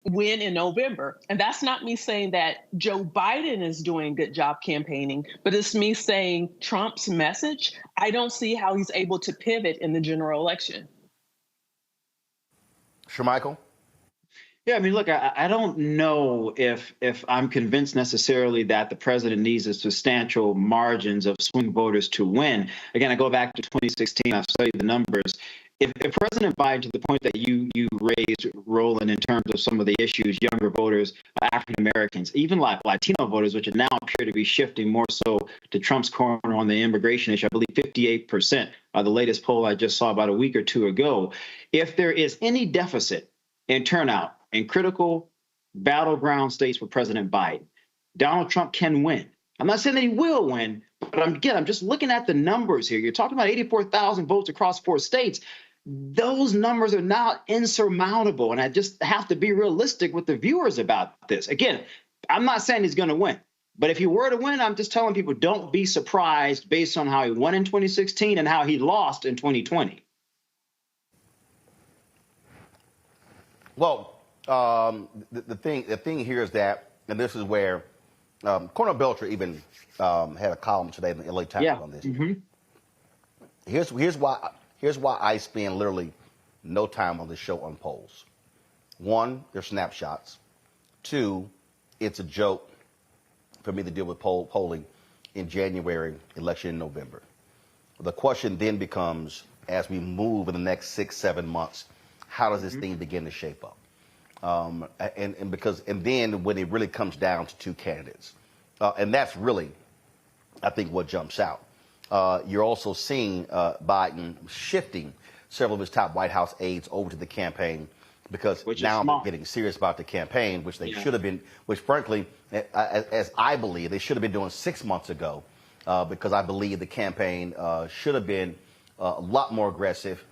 win in November. And that's not me saying that Joe Biden is doing a good job campaigning, but it's me saying Trump's message, I don't see how he's able to pivot in the general election. Sure, Michael? Yeah, I mean, look, I don't know if I'm convinced necessarily that the president needs a substantial margins of swing voters to win. Again, I go back to 2016. I've studied the numbers. If President Biden, to the point that you raised, Roland, in terms of some of the issues, younger voters, African Americans, even like Latino voters, which now appear to be shifting more so to Trump's corner on the immigration issue, I believe 58%, the latest poll I just saw about a week or two ago. If there is any deficit in turnout in critical battleground states for President Biden, Donald Trump can win. I'm not saying that he will win, but I'm just looking at the numbers here. You're talking about 84,000 votes across 4 states. Those numbers are now insurmountable, and I just have to be realistic with the viewers about this. Again, I'm not saying he's going to win, but if he were to win, I'm just telling people don't be surprised based on how he won in 2016 and how he lost in 2020. Well, the thing here is that, and this is where Cornel Belcher even had a column today in the LA Times on this. Here's why I spend literally no time on the show on polls. One, they're snapshots. Two, it's a joke for me to deal with polling in January, election in November. The question then becomes, as we move in the next 6-7 months, how does this thing begin to shape up? And then when it really comes down to two candidates, and that's really, I think, what jumps out. You're also seeing Biden shifting several of his top White House aides over to the campaign because now they're getting serious about the campaign, which they should have been, which frankly, as I believe, they should have been doing 6 months ago, because I believe the campaign should have been a lot more aggressive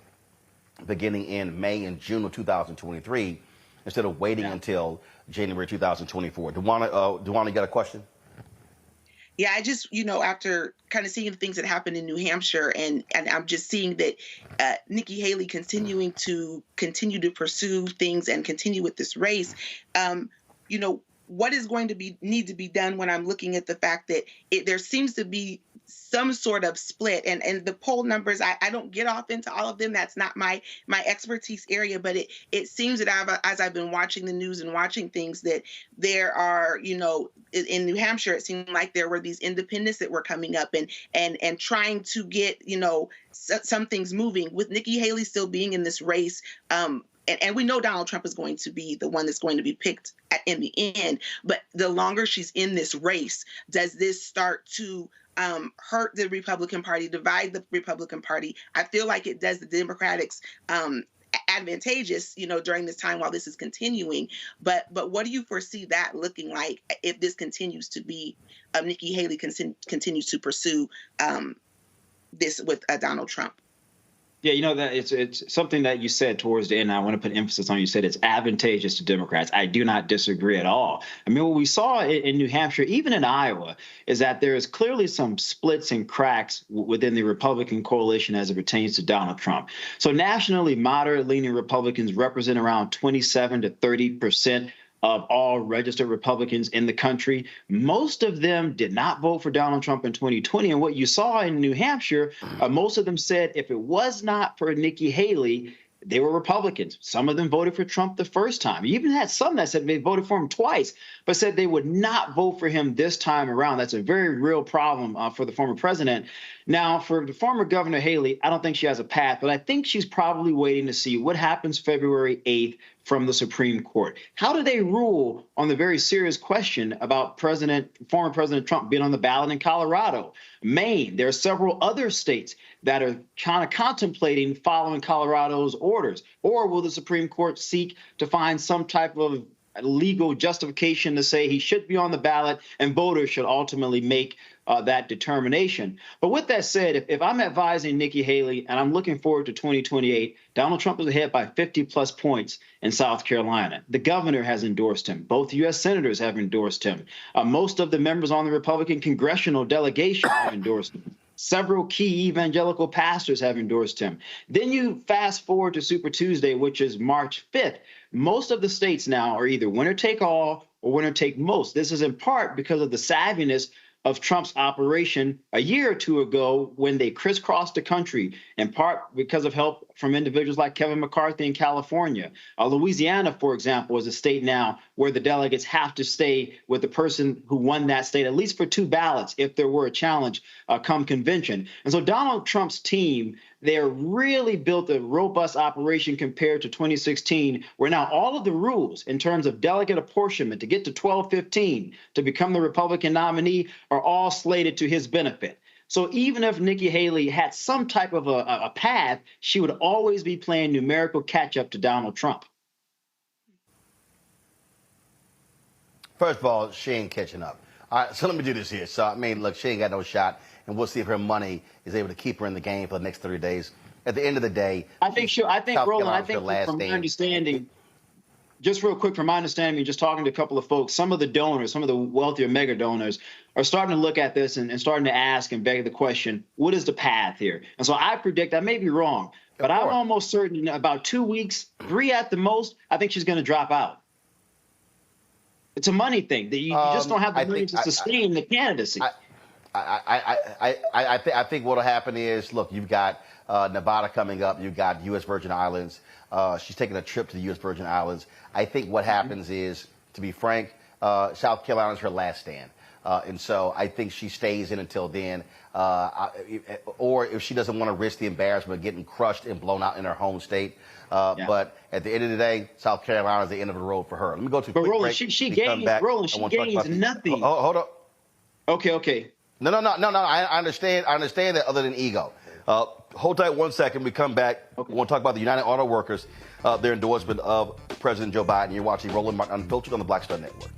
beginning in May and June of 2023 instead of waiting until January 2024. Duana, you got a question? Yeah, I just, after kind of seeing the things that happened in New Hampshire, and I'm just seeing that Nikki Haley continue to pursue things and continue with this race, what is going to need to be done when I'm looking at the fact that there seems to be some sort of split, and the poll numbers, I don't get off into all of them. That's not my expertise area, but it seems that as I've been watching the news and watching things, that there are, in New Hampshire, it seemed like there were these independents that were coming up and trying to get, some things moving, with Nikki Haley still being in this race. And we know Donald Trump is going to be the one that's going to be picked in the end. But the longer she's in this race, does this start to hurt the Republican Party, divide the Republican Party? I feel like it does the Democrats advantageous, during this time while this is continuing. But what do you foresee that looking like if this continues to be, Nikki Haley continues to pursue this with Donald Trump? Yeah, that it's something that you said towards the end. I want to put emphasis on. You said it's advantageous to Democrats. I do not disagree at all. I mean, what we saw in New Hampshire, even in Iowa, is that there is clearly some splits and cracks within the Republican coalition as it pertains to Donald Trump. So nationally, moderate-leaning Republicans represent around 27 to 30% of all registered Republicans in the country. Most of them did not vote for Donald Trump in 2020. And what you saw in New Hampshire, most of them said if it was not for Nikki Haley, they were Republicans. Some of them voted for Trump the first time. You even had some that said they voted for him twice, but said they would not vote for him this time around. That's a very real problem for the former president. Now, for the former Governor Haley, I don't think she has a path, but I think she's probably waiting to see what happens February 8th from the Supreme Court. How do they rule on the very serious question about former President Trump being on the ballot in Colorado, Maine? There are several other states that are kind of contemplating following Colorado's orders. Or will the Supreme Court seek to find some type of legal justification to say he should be on the ballot and voters should ultimately make that determination? But with that said, if I'm advising Nikki Haley and I'm looking forward to 2028, Donald Trump is ahead by 50-plus points in South Carolina. The governor has endorsed him. Both U.S. senators have endorsed him. Most of the members on the Republican congressional delegation have endorsed him. Several key evangelical pastors have endorsed him. Then you fast forward to Super Tuesday, which is March 5th. Most of the states now are either winner take all or winner take most. This is in part because of the savviness of Trump's operation a year or two ago when they crisscrossed the country, in part because of help from individuals like Kevin McCarthy in California. Louisiana, for example, is a state now where the delegates have to stay with the person who won that state, at least for 2 ballots, if there were a challenge come convention. And so Donald Trump's team, they're really built a robust operation compared to 2016, where now all of the rules in terms of delegate apportionment to get to 12-15 to become the Republican nominee are all slated to his benefit. So even if Nikki Haley had some type of a path, she would always be playing numerical catch-up to Donald Trump. First of all, she ain't catching up. All right, so let me do this here. So, I mean, look, she ain't got no shot, and we'll see if her money is able to keep her in the game for the next 30 days. At the end of the day, Roland, from my understanding, just real quick, from my understanding, just talking to a couple of folks, some of the donors, some of the wealthier mega donors are starting to look at this and starting to ask and beg the question, what is the path here? And so I predict, I may be wrong, but I'm almost certain in about 2 weeks, 3 at the most, I think she's going to drop out. It's a money thing. You just don't have the money to sustain the candidacy. I think what will happen is, look, you've got Nevada coming up. You've got U.S. Virgin Islands. She's taking a trip to the U.S. Virgin Islands. I think what happens is, to be frank, South Carolina is her last stand. And so I think she stays in until then. Or if she doesn't want to risk the embarrassment of getting crushed and blown out in her home state. But at the end of the day, South Carolina is the end of the road for her. Let me go to a quick break. She gains nothing. Hold on. Okay. No. I understand that, other than ego. Hold tight 1 second. We come back. Okay. We want to talk about the United Auto Workers, their endorsement of President Joe Biden. You're watching Roland Martin Unfiltered on the Black Star Network.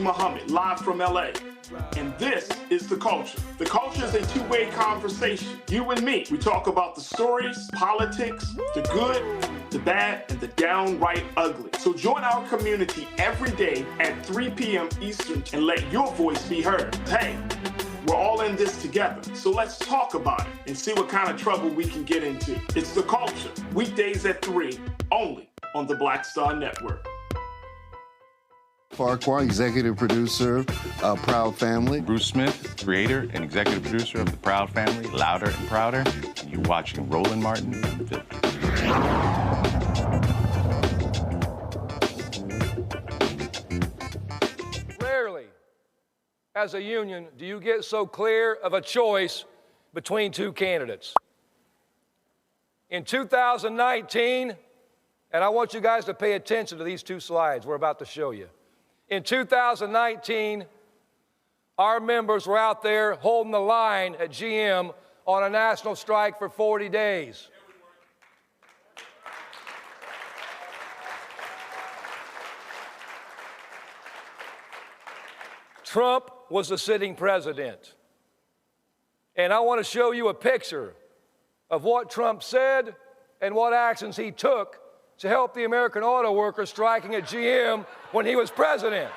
Muhammad, live from LA. And this is The Culture. The Culture is a two-way conversation. You and me, we talk about the stories, politics, the good, the bad, and the downright ugly. So join our community every day at 3 p.m. Eastern and let your voice be heard. Hey, we're all in this together. So let's talk about it and see what kind of trouble we can get into. It's The Culture, weekdays at 3, only on the Black Star Network. Farquhar, executive producer of Proud Family. Bruce Smith, creator and executive producer of The Proud Family, Louder and Prouder. And you're watching Roland Martin Unfiltered. Rarely, as a union, do you get so clear of a choice between two candidates. In 2019, and I want you guys to pay attention to these two slides we're about to show you. In 2019, our members were out there holding the line at GM on a national strike for 40 days. Trump was the sitting president. And I want to show you a picture of what Trump said and what actions he took to help the American auto workers striking at GM when he was president.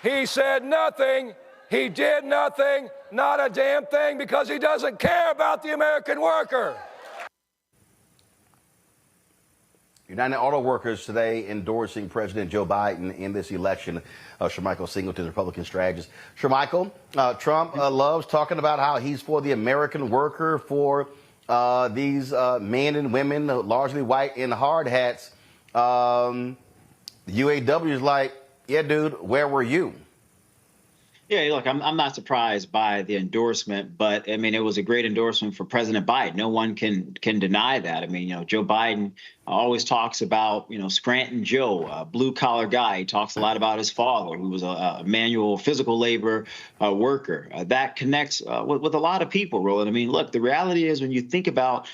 He said nothing, he did nothing, not a damn thing, because he doesn't care about the American worker. United Auto Workers today endorsing President Joe Biden in this election. Shermichael Singleton, the Republican strategist. Shermichael, Trump loves talking about how he's for the American worker, for these men and women, largely white in hard hats. The UAW is like, yeah, dude, where were you? Yeah, look, I'm not surprised by the endorsement, but I mean, it was a great endorsement for President Biden. No one can deny that. I mean, you know, Joe Biden always talks about, you know, Scranton Joe, a blue collar guy. He talks a lot about his father, who was a manual physical labor worker. That connects with a lot of people, Roland. I mean, look, the reality is when you think about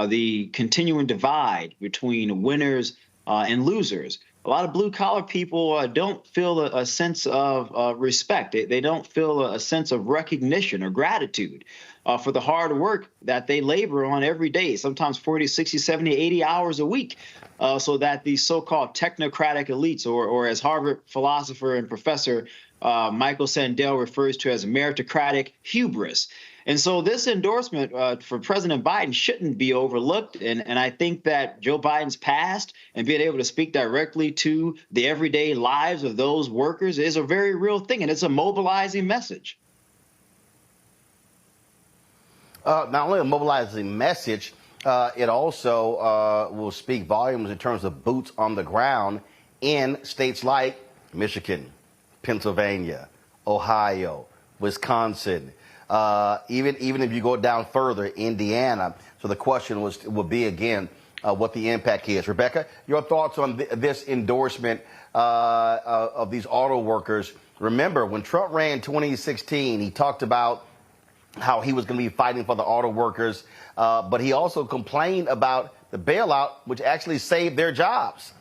the continuing divide between winners and losers, a lot of blue-collar people don't feel a sense of respect. They don't feel a sense of recognition or gratitude for the hard work that they labor on every day, sometimes 40, 60, 70, 80 hours a week, so that these so-called technocratic elites, or as Harvard philosopher and professor Michael Sandel refers to as meritocratic hubris. And so this endorsement for President Biden shouldn't be overlooked. And I think that Joe Biden's past and being able to speak directly to the everyday lives of those workers is a very real thing. And it's a mobilizing message. Not only a mobilizing message, it also will speak volumes in terms of boots on the ground in states like Michigan, Pennsylvania, Ohio, Wisconsin, even if you go down further, Indiana. So the question would be again what the impact is. Rebecca, your thoughts on this endorsement of these auto workers? Remember, when Trump ran 2016, he talked about how he was going to be fighting for the auto workers, but he also complained about the bailout, which actually saved their jobs.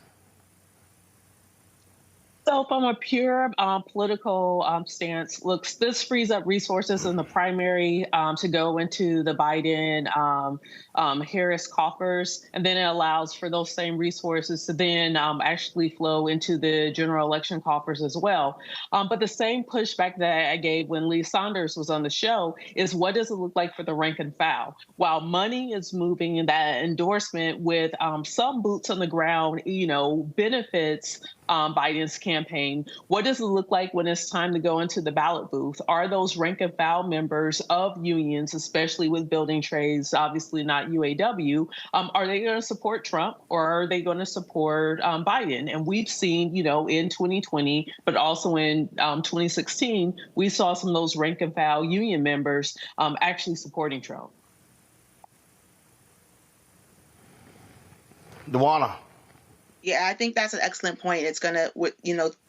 So from a pure political stance, look, this frees up resources in the primary to go into the Biden-Harris coffers, and then it allows for those same resources to then actually flow into the general election coffers as well. But the same pushback that I gave when Lee Saunders was on the show is, what does it look like for the rank and file? While money is moving in that endorsement with some boots on the ground, benefits Biden's campaign, what does it look like when it's time to go into the ballot booth? Are those rank and file members of unions, especially with building trades, obviously not UAW, are they going to support Trump or are they going to support Biden? And we've seen, in 2020, but also in 2016, we saw some of those rank and file union members actually supporting Trump. Dewana. Yeah, I think that's an excellent point. It's going to,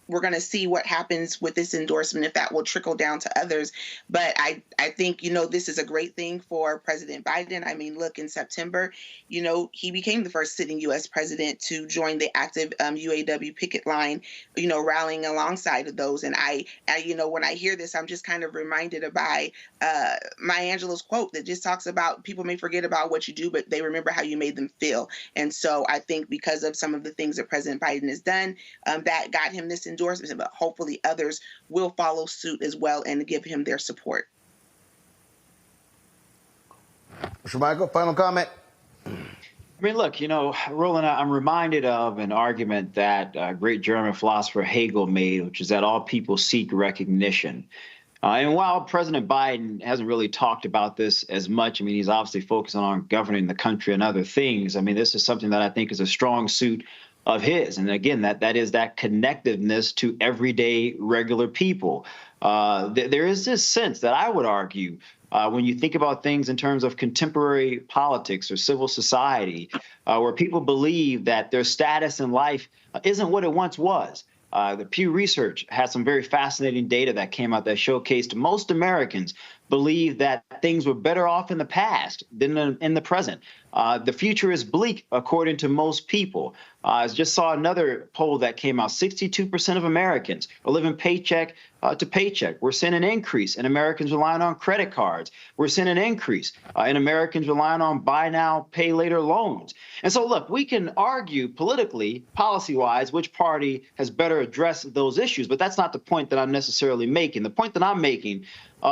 we're going to see what happens with this endorsement, if that will trickle down to others. But I think, this is a great thing for President Biden. I mean, look, in September, he became the first sitting U.S. president to join the active UAW picket line, rallying alongside of those. And I when I hear this, I'm just kind of reminded by Maya Angelou's quote that just talks about people may forget about what you do, but they remember how you made them feel. And so I think because of some of the things that President Biden has done, that got him this endorsement, but hopefully others will follow suit as well and give him their support. Mr. Michael, final comment. I mean, look, Roland, I'm reminded of an argument that great German philosopher Hegel made, which is that all people seek recognition. And while President Biden hasn't really talked about this as much, I mean, he's obviously focusing on governing the country and other things. I mean, this is something that I think is a strong suit of his. And again, that is that connectiveness to everyday regular people. There is this sense that I would argue when you think about things in terms of contemporary politics or civil society, where people believe that their status in life isn't what it once was. The Pew Research has some very fascinating data that came out that showcased most Americans believe that things were better off in the past than in the present. The future is bleak, according to most people. I just saw another poll that came out. 62% of Americans are living paycheck to paycheck. We're seeing an increase in Americans relying on credit cards. We're seeing an increase in Americans relying on buy now, pay later loans. And so, look, we can argue politically, policy-wise, which party has better addressed those issues, but that's not the point that I'm necessarily making. The point that I'm making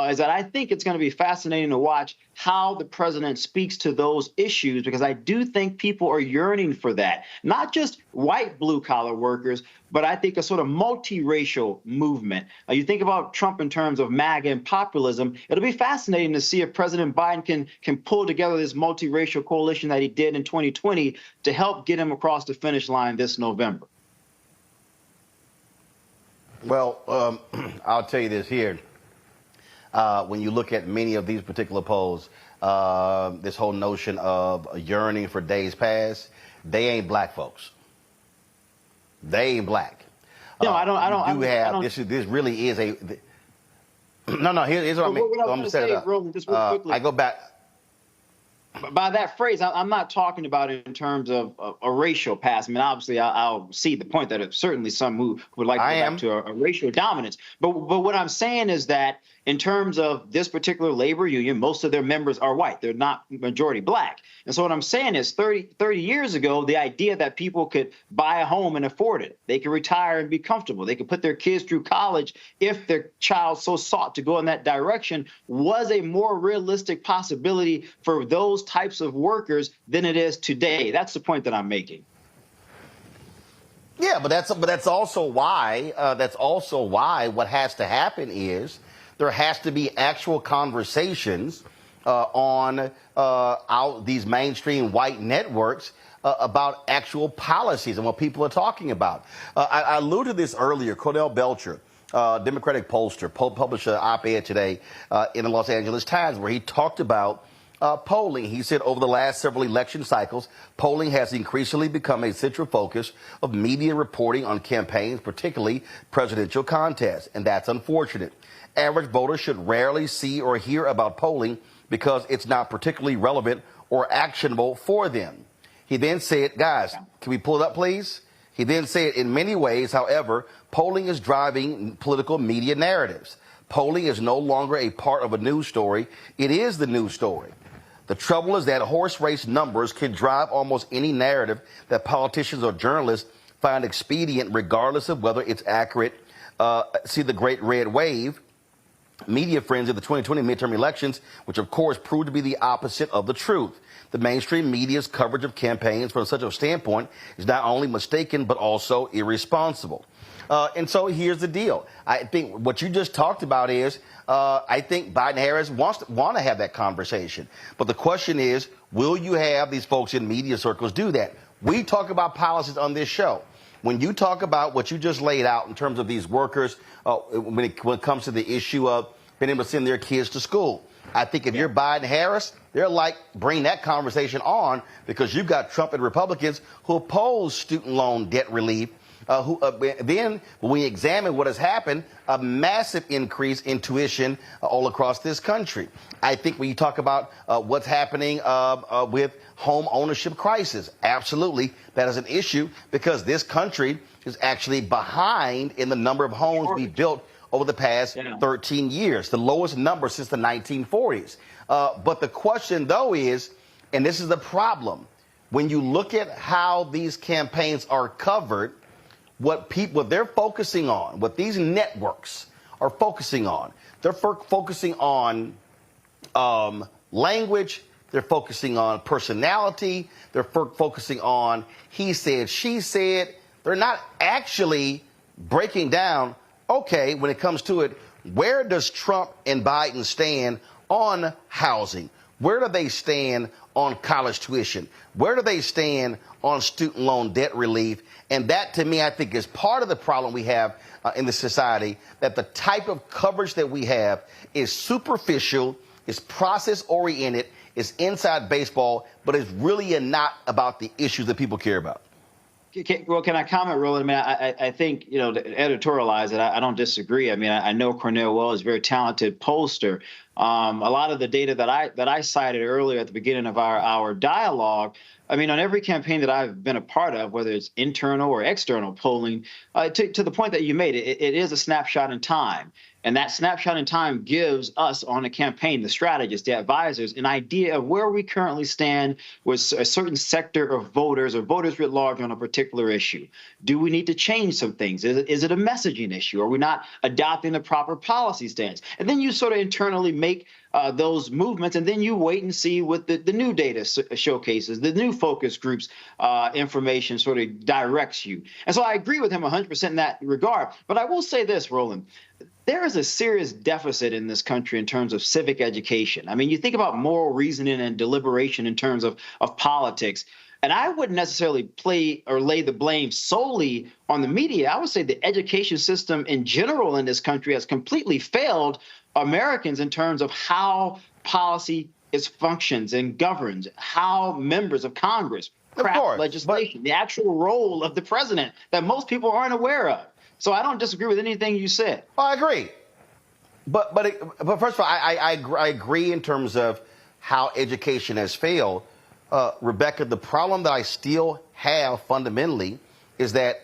is that I think it's going to be fascinating to watch how the president speaks to those issues, because I do think people are yearning for that. Not just white blue-collar workers, but I think a sort of multiracial movement. You think about Trump in terms of MAGA and populism. It'll be fascinating to see if President Biden can pull together this multiracial coalition that he did in 2020 to help get him across the finish line this November. Well, I'll tell you this here. When you look at many of these particular polls, this whole notion of yearning for days past, they ain't black folks. They ain't black. No, I don't. This really is a. No. Here's what I mean. What I'm going to say, Roland, just real quickly. I go back. By that phrase, I'm not talking about it in terms of a racial past. I mean, obviously, I'll see the point that it's certainly some who would like to go back to a racial dominance. But what I'm saying is that in terms of this particular labor union, most of their members are white. They're not majority black. And so what I'm saying is 30 years ago, the idea that people could buy a home and afford it, they could retire and be comfortable, they could put their kids through college if their child so sought to go in that direction, was a more realistic possibility for those types of workers than it is today. That's the point that I'm making. Yeah, but that's also why what has to happen is there has to be actual conversations on these mainstream white networks about actual policies and what people are talking about. I alluded to this earlier. Cordell Belcher Democratic pollster, published an op-ed today in the Los Angeles Times where he talked about polling. He said over the last several election cycles, polling has increasingly become a central focus of media reporting on campaigns, particularly presidential contests, and that's unfortunate. Average voters should rarely see or hear about polling because it's not particularly relevant or actionable for them. He then said, guys, can we pull it up, please? He then said, in many ways, however, polling is driving political media narratives. Polling is no longer a part of a news story. It is the news story. The trouble is that horse race numbers can drive almost any narrative that politicians or journalists find expedient, regardless of whether it's accurate. See the great red wave. Media frenzy of the 2020 midterm elections, which of course proved to be the opposite of the truth. The mainstream media's coverage of campaigns from such a standpoint is not only mistaken, but also irresponsible. And so here's the deal. I think what you just talked about is, I think Biden Harris want to have that conversation. But the question is, will you have these folks in media circles do that? We talk about policies on this show. When you talk about what you just laid out in terms of these workers, when it comes to the issue of being able to send their kids to school, I think if you're Biden Harris, they're like, bring that conversation on, because you've got Trump and Republicans who oppose student loan debt relief. Then when we examine what has happened, a massive increase in tuition all across this country. I think when you talk about what's happening with home ownership crisis, absolutely, that is an issue because this country is actually behind in the number of homes we built over the past 13 years, the lowest number since the 1940s. But the question, though, is, and this is the problem, when you look at how these campaigns are covered, what they're focusing on, what these networks are focusing on, they're focusing on language, they're focusing on personality, they're focusing on he said, she said. They're not actually breaking down, okay, when it comes to it, where does Trump and Biden stand on housing? Where do they stand on college tuition? Where do they stand on student loan debt relief? And that, to me, I think is part of the problem we have in the society, that the type of coverage that we have is superficial, is process-oriented, is inside baseball, but it's really not about the issues that people care about. Well, can I comment, Roland? I mean, I think, to editorialize it, I don't disagree. I mean, I know Cornell Well is a very talented pollster. A lot of the data that I cited earlier at the beginning of our dialogue, I mean, on every campaign that I've been a part of, whether it's internal or external polling, to the point that you made, it is a snapshot in time. And that snapshot in time gives us on a campaign, the strategists, the advisors, an idea of where we currently stand with a certain sector of voters or voters writ large on a particular issue. Do we need to change some things? Is it a messaging issue? Are we not adopting the proper policy stance? And then you sort of internally make those movements, and then you wait and see what the new data showcases, the new focus groups information sort of directs you. And so I agree with him 100% in that regard. But I will say this, Roland. There is a serious deficit in this country in terms of civic education. I mean, you think about moral reasoning and deliberation in terms of politics. And I wouldn't necessarily lay the blame solely on the media. I would say the education system in general in this country has completely failed Americans in terms of how policy functions and governs, how members of Congress craft legislation, the actual role of the president that most people aren't aware of. So I don't disagree with anything you said. Well, I agree. But first of all, I agree in terms of how education has failed. Rebecca, the problem that I still have fundamentally is that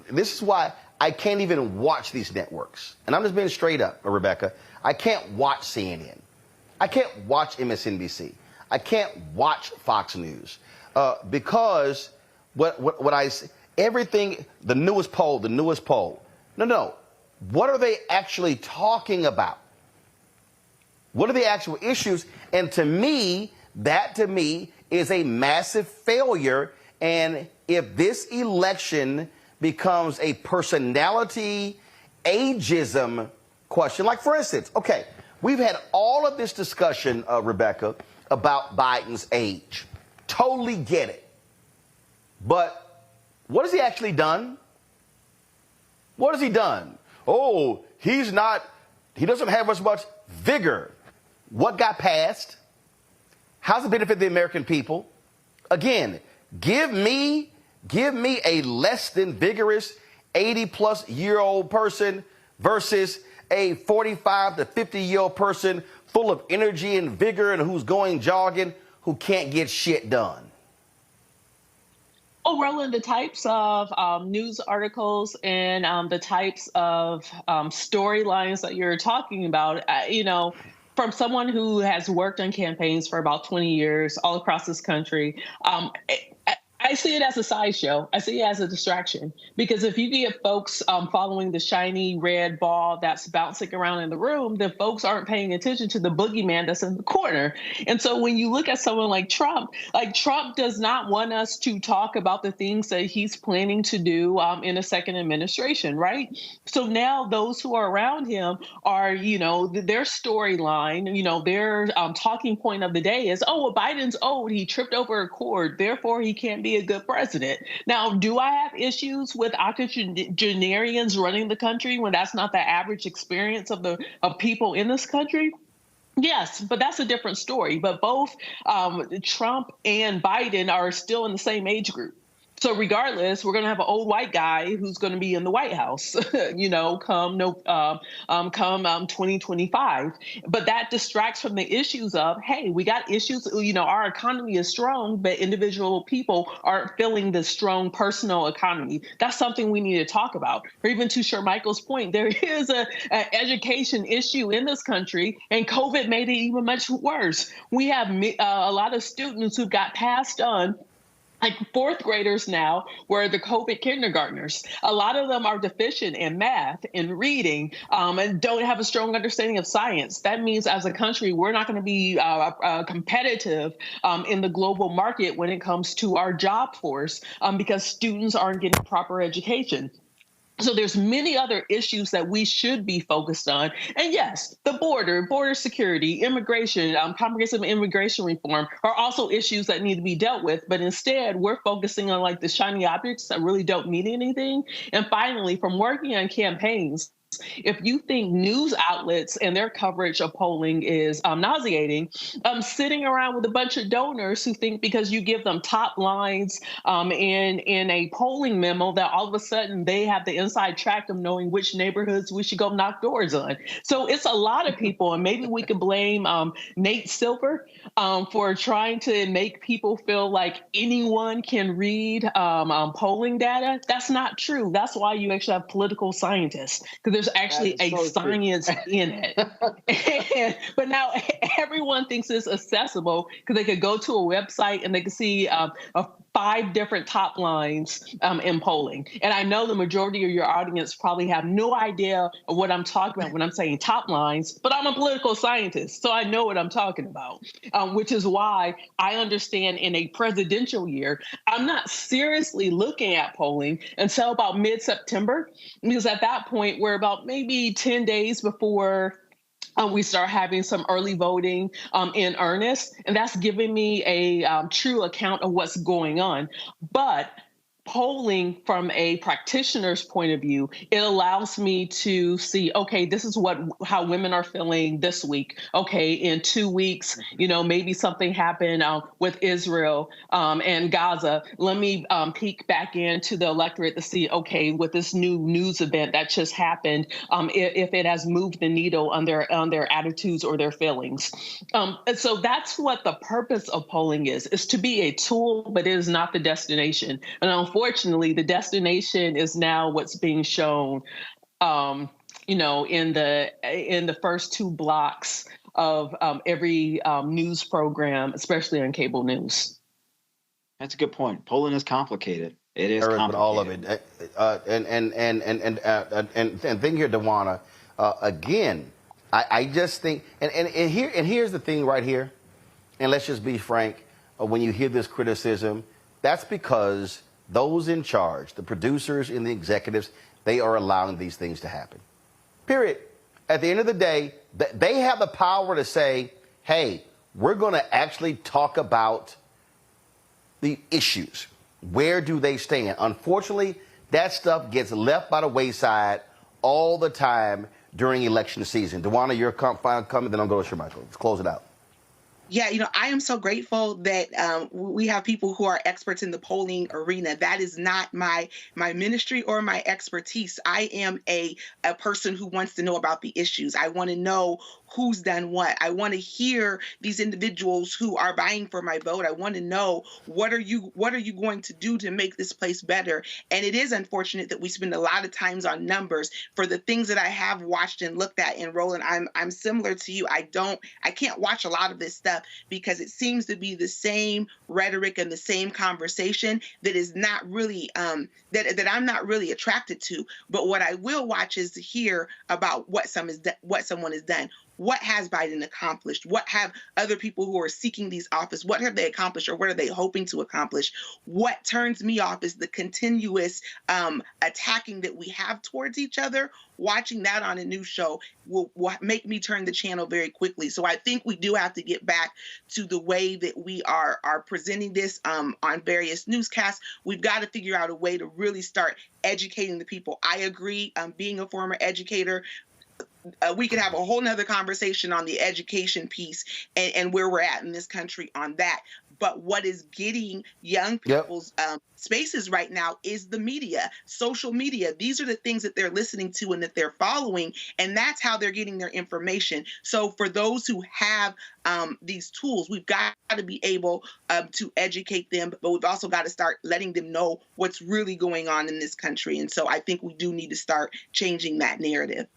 this is why I can't even watch these networks. And I'm just being straight up, Rebecca. I can't watch CNN. I can't watch MSNBC. I can't watch Fox News because what I see. Everything, the newest poll. No. What are they actually talking about? What are the actual issues? And to me, that is a massive failure. And if this election becomes a personality ageism question, like for instance, okay, we've had all of this discussion, Rebecca, about Biden's age. Totally get it. But what has he actually done? What has he done? Oh, he doesn't have as much vigor. What got passed? How's it benefit the American people? Again, give me a less than vigorous 80-plus-year-old person versus a 45 to 50-year-old person full of energy and vigor and who's going jogging, who can't get shit done. Oh, Roland, the types of news articles and the types of storylines that you're talking about, from someone who has worked on campaigns for about 20 years all across this country, I see it as a sideshow. I see it as a distraction, because if you get folks following the shiny red ball that's bouncing around in the room, then folks aren't paying attention to the boogeyman that's in the corner. And so when you look at someone like Trump does not want us to talk about the things that he's planning to do in a second administration, right? So now those who are around him are, their storyline, their talking point of the day is, oh, well, Biden's old. He tripped over a cord. Therefore, he can't be a good president. Now, do I have issues with octogenarians running the country when that's not the average experience of people in this country? Yes, but that's a different story. But both Trump and Biden are still in the same age group. So regardless, we're going to have an old white guy who's going to be in the White House, come 2025. But that distracts from the issues of, hey, we got issues. Our economy is strong, but individual people aren't feeling the strong personal economy. That's something we need to talk about. Or even to Shermichael's point, there is an education issue in this country, and COVID made it even much worse. We have a lot of students who got passed on, like fourth graders now, were the COVID kindergartners. A lot of them are deficient in math and reading and don't have a strong understanding of science. That means as a country, we're not going to be competitive in the global market when it comes to our job force because students aren't getting proper education. So there's many other issues that we should be focused on. And yes, the border security, immigration, comprehensive immigration reform are also issues that need to be dealt with. But instead, we're focusing on like the shiny objects that really don't mean anything. And finally, from working on campaigns, if you think news outlets and their coverage of polling is nauseating, sitting around with a bunch of donors who think because you give them top lines in a polling memo that all of a sudden they have the inside track of knowing which neighborhoods we should go knock doors on. So it's a lot of people, and maybe we could blame Nate Silver for trying to make people feel like anyone can read polling data. That's not true. That's why you actually have political scientists, because there's actually a science in it. But now everyone thinks it's accessible because they could go to a website and they can see 5 different top lines in polling. And I know the majority of your audience probably have no idea of what I'm talking about when I'm saying top lines, but I'm a political scientist, so I know what I'm talking about, which is why I understand in a presidential year, I'm not seriously looking at polling until about mid-September, because at that point, we're about maybe 10 days before we start having some early voting in earnest, and that's giving me a true account of what's going on. But polling from a practitioner's point of view, it allows me to see, okay, this is how women are feeling this week. Okay, in 2 weeks, maybe something happened with Israel and Gaza. Let me peek back into the electorate to see, okay, with this new news event that just happened, if it has moved the needle on their attitudes or their feelings. And so that's what the purpose of polling is to be a tool, but it is not the destination. And unfortunately, the destination is now what's being shown, in the first 2 blocks of every news program, especially on cable news. That's a good point. Polling is complicated. It is complicated. All of it, and thing here, Dewana, again, I just think, and here's the thing right here, and let's just be frank. When you hear this criticism, that's because those in charge, the producers and the executives, they are allowing these things to happen. Period. At the end of the day, they have the power to say, hey, we're going to actually talk about the issues. Where do they stand? Unfortunately, that stuff gets left by the wayside all the time during election season. Dewana, your final comment, then I'll go to Shermichael. Let's close it out. Yeah, I am so grateful that we have people who are experts in the polling arena. That is not my ministry or my expertise. I am a person who wants to know about the issues. I want to know who's done what. I want to hear these individuals who are vying for my vote. I want to know what are you going to do to make this place better. And it is unfortunate that we spend a lot of times on numbers. For the things that I have watched and looked at, and Roland, I'm similar to you. I can't watch a lot of this stuff because it seems to be the same rhetoric and the same conversation that is not really that I'm not really attracted to. But what I will watch is to hear about what someone has done. What has Biden accomplished? What have other people who are seeking these office, what have they accomplished, or what are they hoping to accomplish? What turns me off is the continuous attacking that we have towards each other. Watching that on a news show will make me turn the channel very quickly. So I think we do have to get back to the way that we are presenting this on various newscasts. We've got to figure out a way to really start educating the people. I agree. Being a former educator, we could have a whole nother conversation on the education piece and where we're at in this country on that. But what is getting young people's spaces right now is the media, social media. These are the things that they're listening to and that they're following, and that's how they're getting their information. So for those who have these tools, we've got to be able to educate them, but we've also got to start letting them know what's really going on in this country. And so I think we do need to start changing that narrative.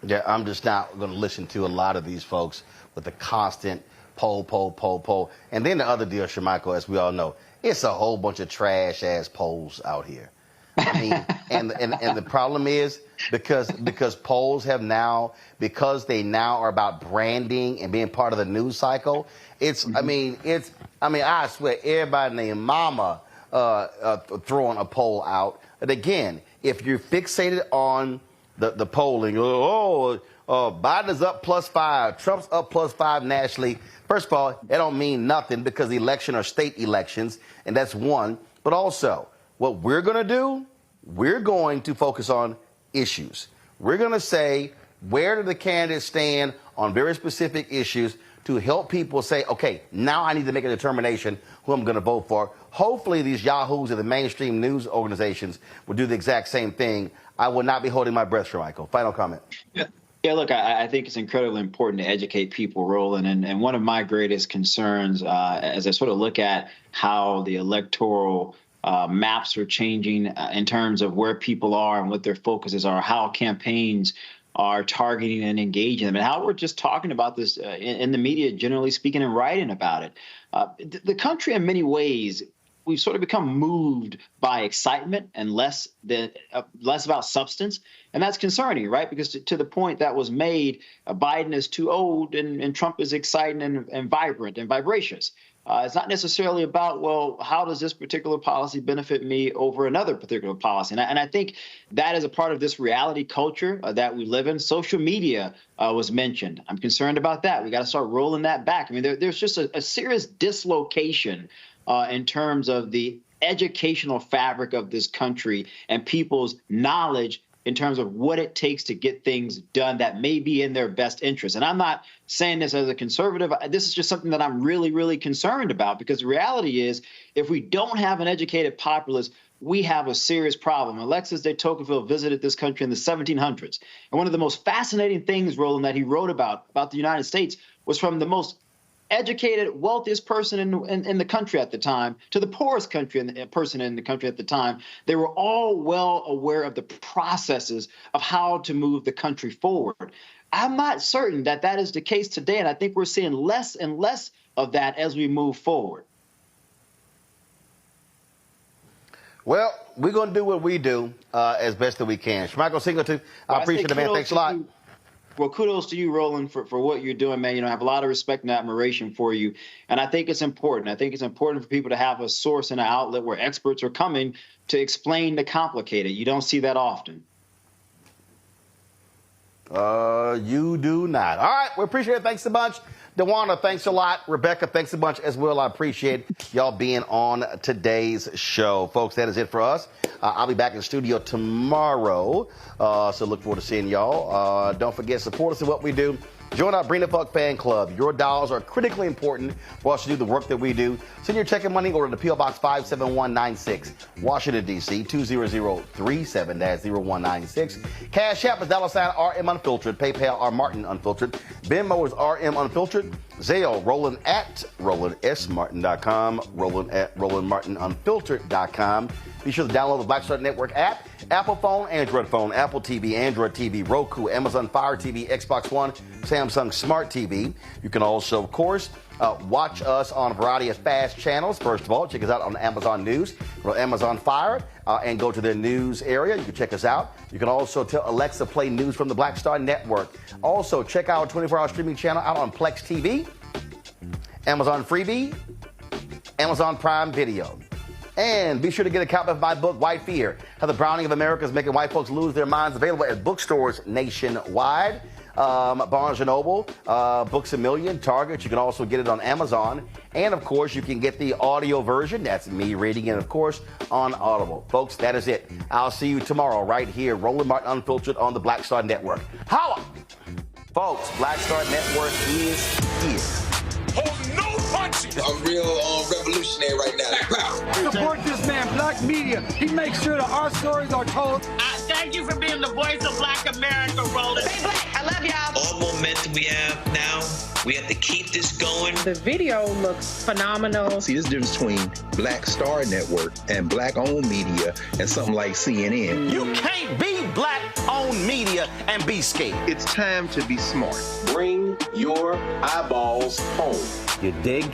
Yeah, I'm just not going to listen to a lot of these folks with the constant poll. And then the other deal, Shermichael, as we all know, it's a whole bunch of trash-ass polls out here. I mean, and the problem is because polls have now, because they now are about branding and being part of the news cycle, I swear everybody named Mama throwing a poll out. And again, if you're fixated on the polling, Biden is up +5, Trump's up +5 nationally. First of all, it don't mean nothing because the election are state elections, and that's one. But also, what we're going to do, we're going to focus on issues. We're going to say, where do the candidates stand on very specific issues to help people say, okay, now I need to make a determination who I'm going to vote for. Hopefully these yahoos and the mainstream news organizations will do the exact same thing. I will not be holding my breath, Shermichael. Final comment. Yeah, look, I think it's incredibly important to educate people, Roland. And one of my greatest concerns as I sort of look at how the electoral maps are changing in terms of where people are and what their focuses are, how campaigns are targeting and engaging them, and how we're just talking about this in the media, generally speaking, and writing about it. The country, in many ways, we've sort of become moved by excitement and less about substance. And that's concerning, right? Because to the point that was made, Biden is too old and Trump is exciting and vibrant and vivacious. It's not necessarily about, well, how does this particular policy benefit me over another particular policy? And I think that is a part of this reality culture that we live in. Social media was mentioned. I'm concerned about that. We got to start rolling that back. I mean, there's just a serious dislocation in terms of the educational fabric of this country and people's knowledge in terms of what it takes to get things done that may be in their best interest. And I'm not saying this as a conservative. This is just something that I'm really, really concerned about, because the reality is if we don't have an educated populace, we have a serious problem. Alexis de Tocqueville visited this country in the 1700s. And one of the most fascinating things, Roland, that he wrote about the United States was from the most educated, wealthiest person in the country at the time to the poorest person in the country at the time. They were all well aware of the processes of how to move the country forward. I'm not certain that that is the case today, and I think we're seeing less and less of that as we move forward. Well, we're going to do what we do as best that we can. Shermichael Singleton, I appreciate it, man. Thanks a lot. Well, kudos to you, Roland, for what you're doing, man. I have a lot of respect and admiration for you. And I think it's important. I think it's important for people to have a source and an outlet where experts are coming to explain the complicated. You don't see that often. You do not. All right. We appreciate it. Thanks so much. DeWanda, thanks a lot. Rebecca, thanks a bunch as well. I appreciate y'all being on today's show. Folks, that is it for us. I'll be back in the studio tomorrow, so look forward to seeing y'all. Don't forget, support us in what we do. Join our Bring the Fuck fan club. Your dollars are critically important for us to do the work that we do. Send your check and money order to P.O. Box 57196, Washington, D.C. 20037. That's 0196. Cash App is $RM Unfiltered. PayPal R Martin Unfiltered. Venmo is RM Unfiltered. Zelle, Roland at RolandSMartin.com. Roland at RolandMartinUnfiltered.com. Be sure to download the Black Star Network app. Apple phone, Android phone, Apple TV, Android TV, Roku, Amazon Fire TV, Xbox One, Samsung Smart TV. You can also, of course, watch us on a variety of fast channels. First of all, check us out on Amazon News, or Amazon Fire, and go to their news area. You can check us out. You can also tell Alexa play news from the Black Star Network. Also, check out our 24-hour streaming channel out on Plex TV, Amazon Freebie, Amazon Prime Video. And be sure to get a copy of my book, White Fear, How the Browning of America is Making White Folks Lose Their Minds, available at bookstores nationwide. Barnes & Noble, Books A Million, Target. You can also get it on Amazon. And, of course, you can get the audio version. That's me reading it, of course, on Audible. Folks, that is it. I'll see you tomorrow right here, Roland Martin Unfiltered on the Black Star Network. Holla! Folks, Black Star Network is here. Oh, no punches! I'm real revolutionary right now. Support this man, Black Media. He makes sure that our stories are told. Thank you for being the voice of Black America, Roland. Stay black. I love y'all. All momentum we have now, we have to keep this going. The video looks phenomenal. See, this difference between Black Star Network and Black-owned media and something like CNN. You can't be Black-owned media and be scared. It's time to be smart. Bring your eyeballs home. You dig?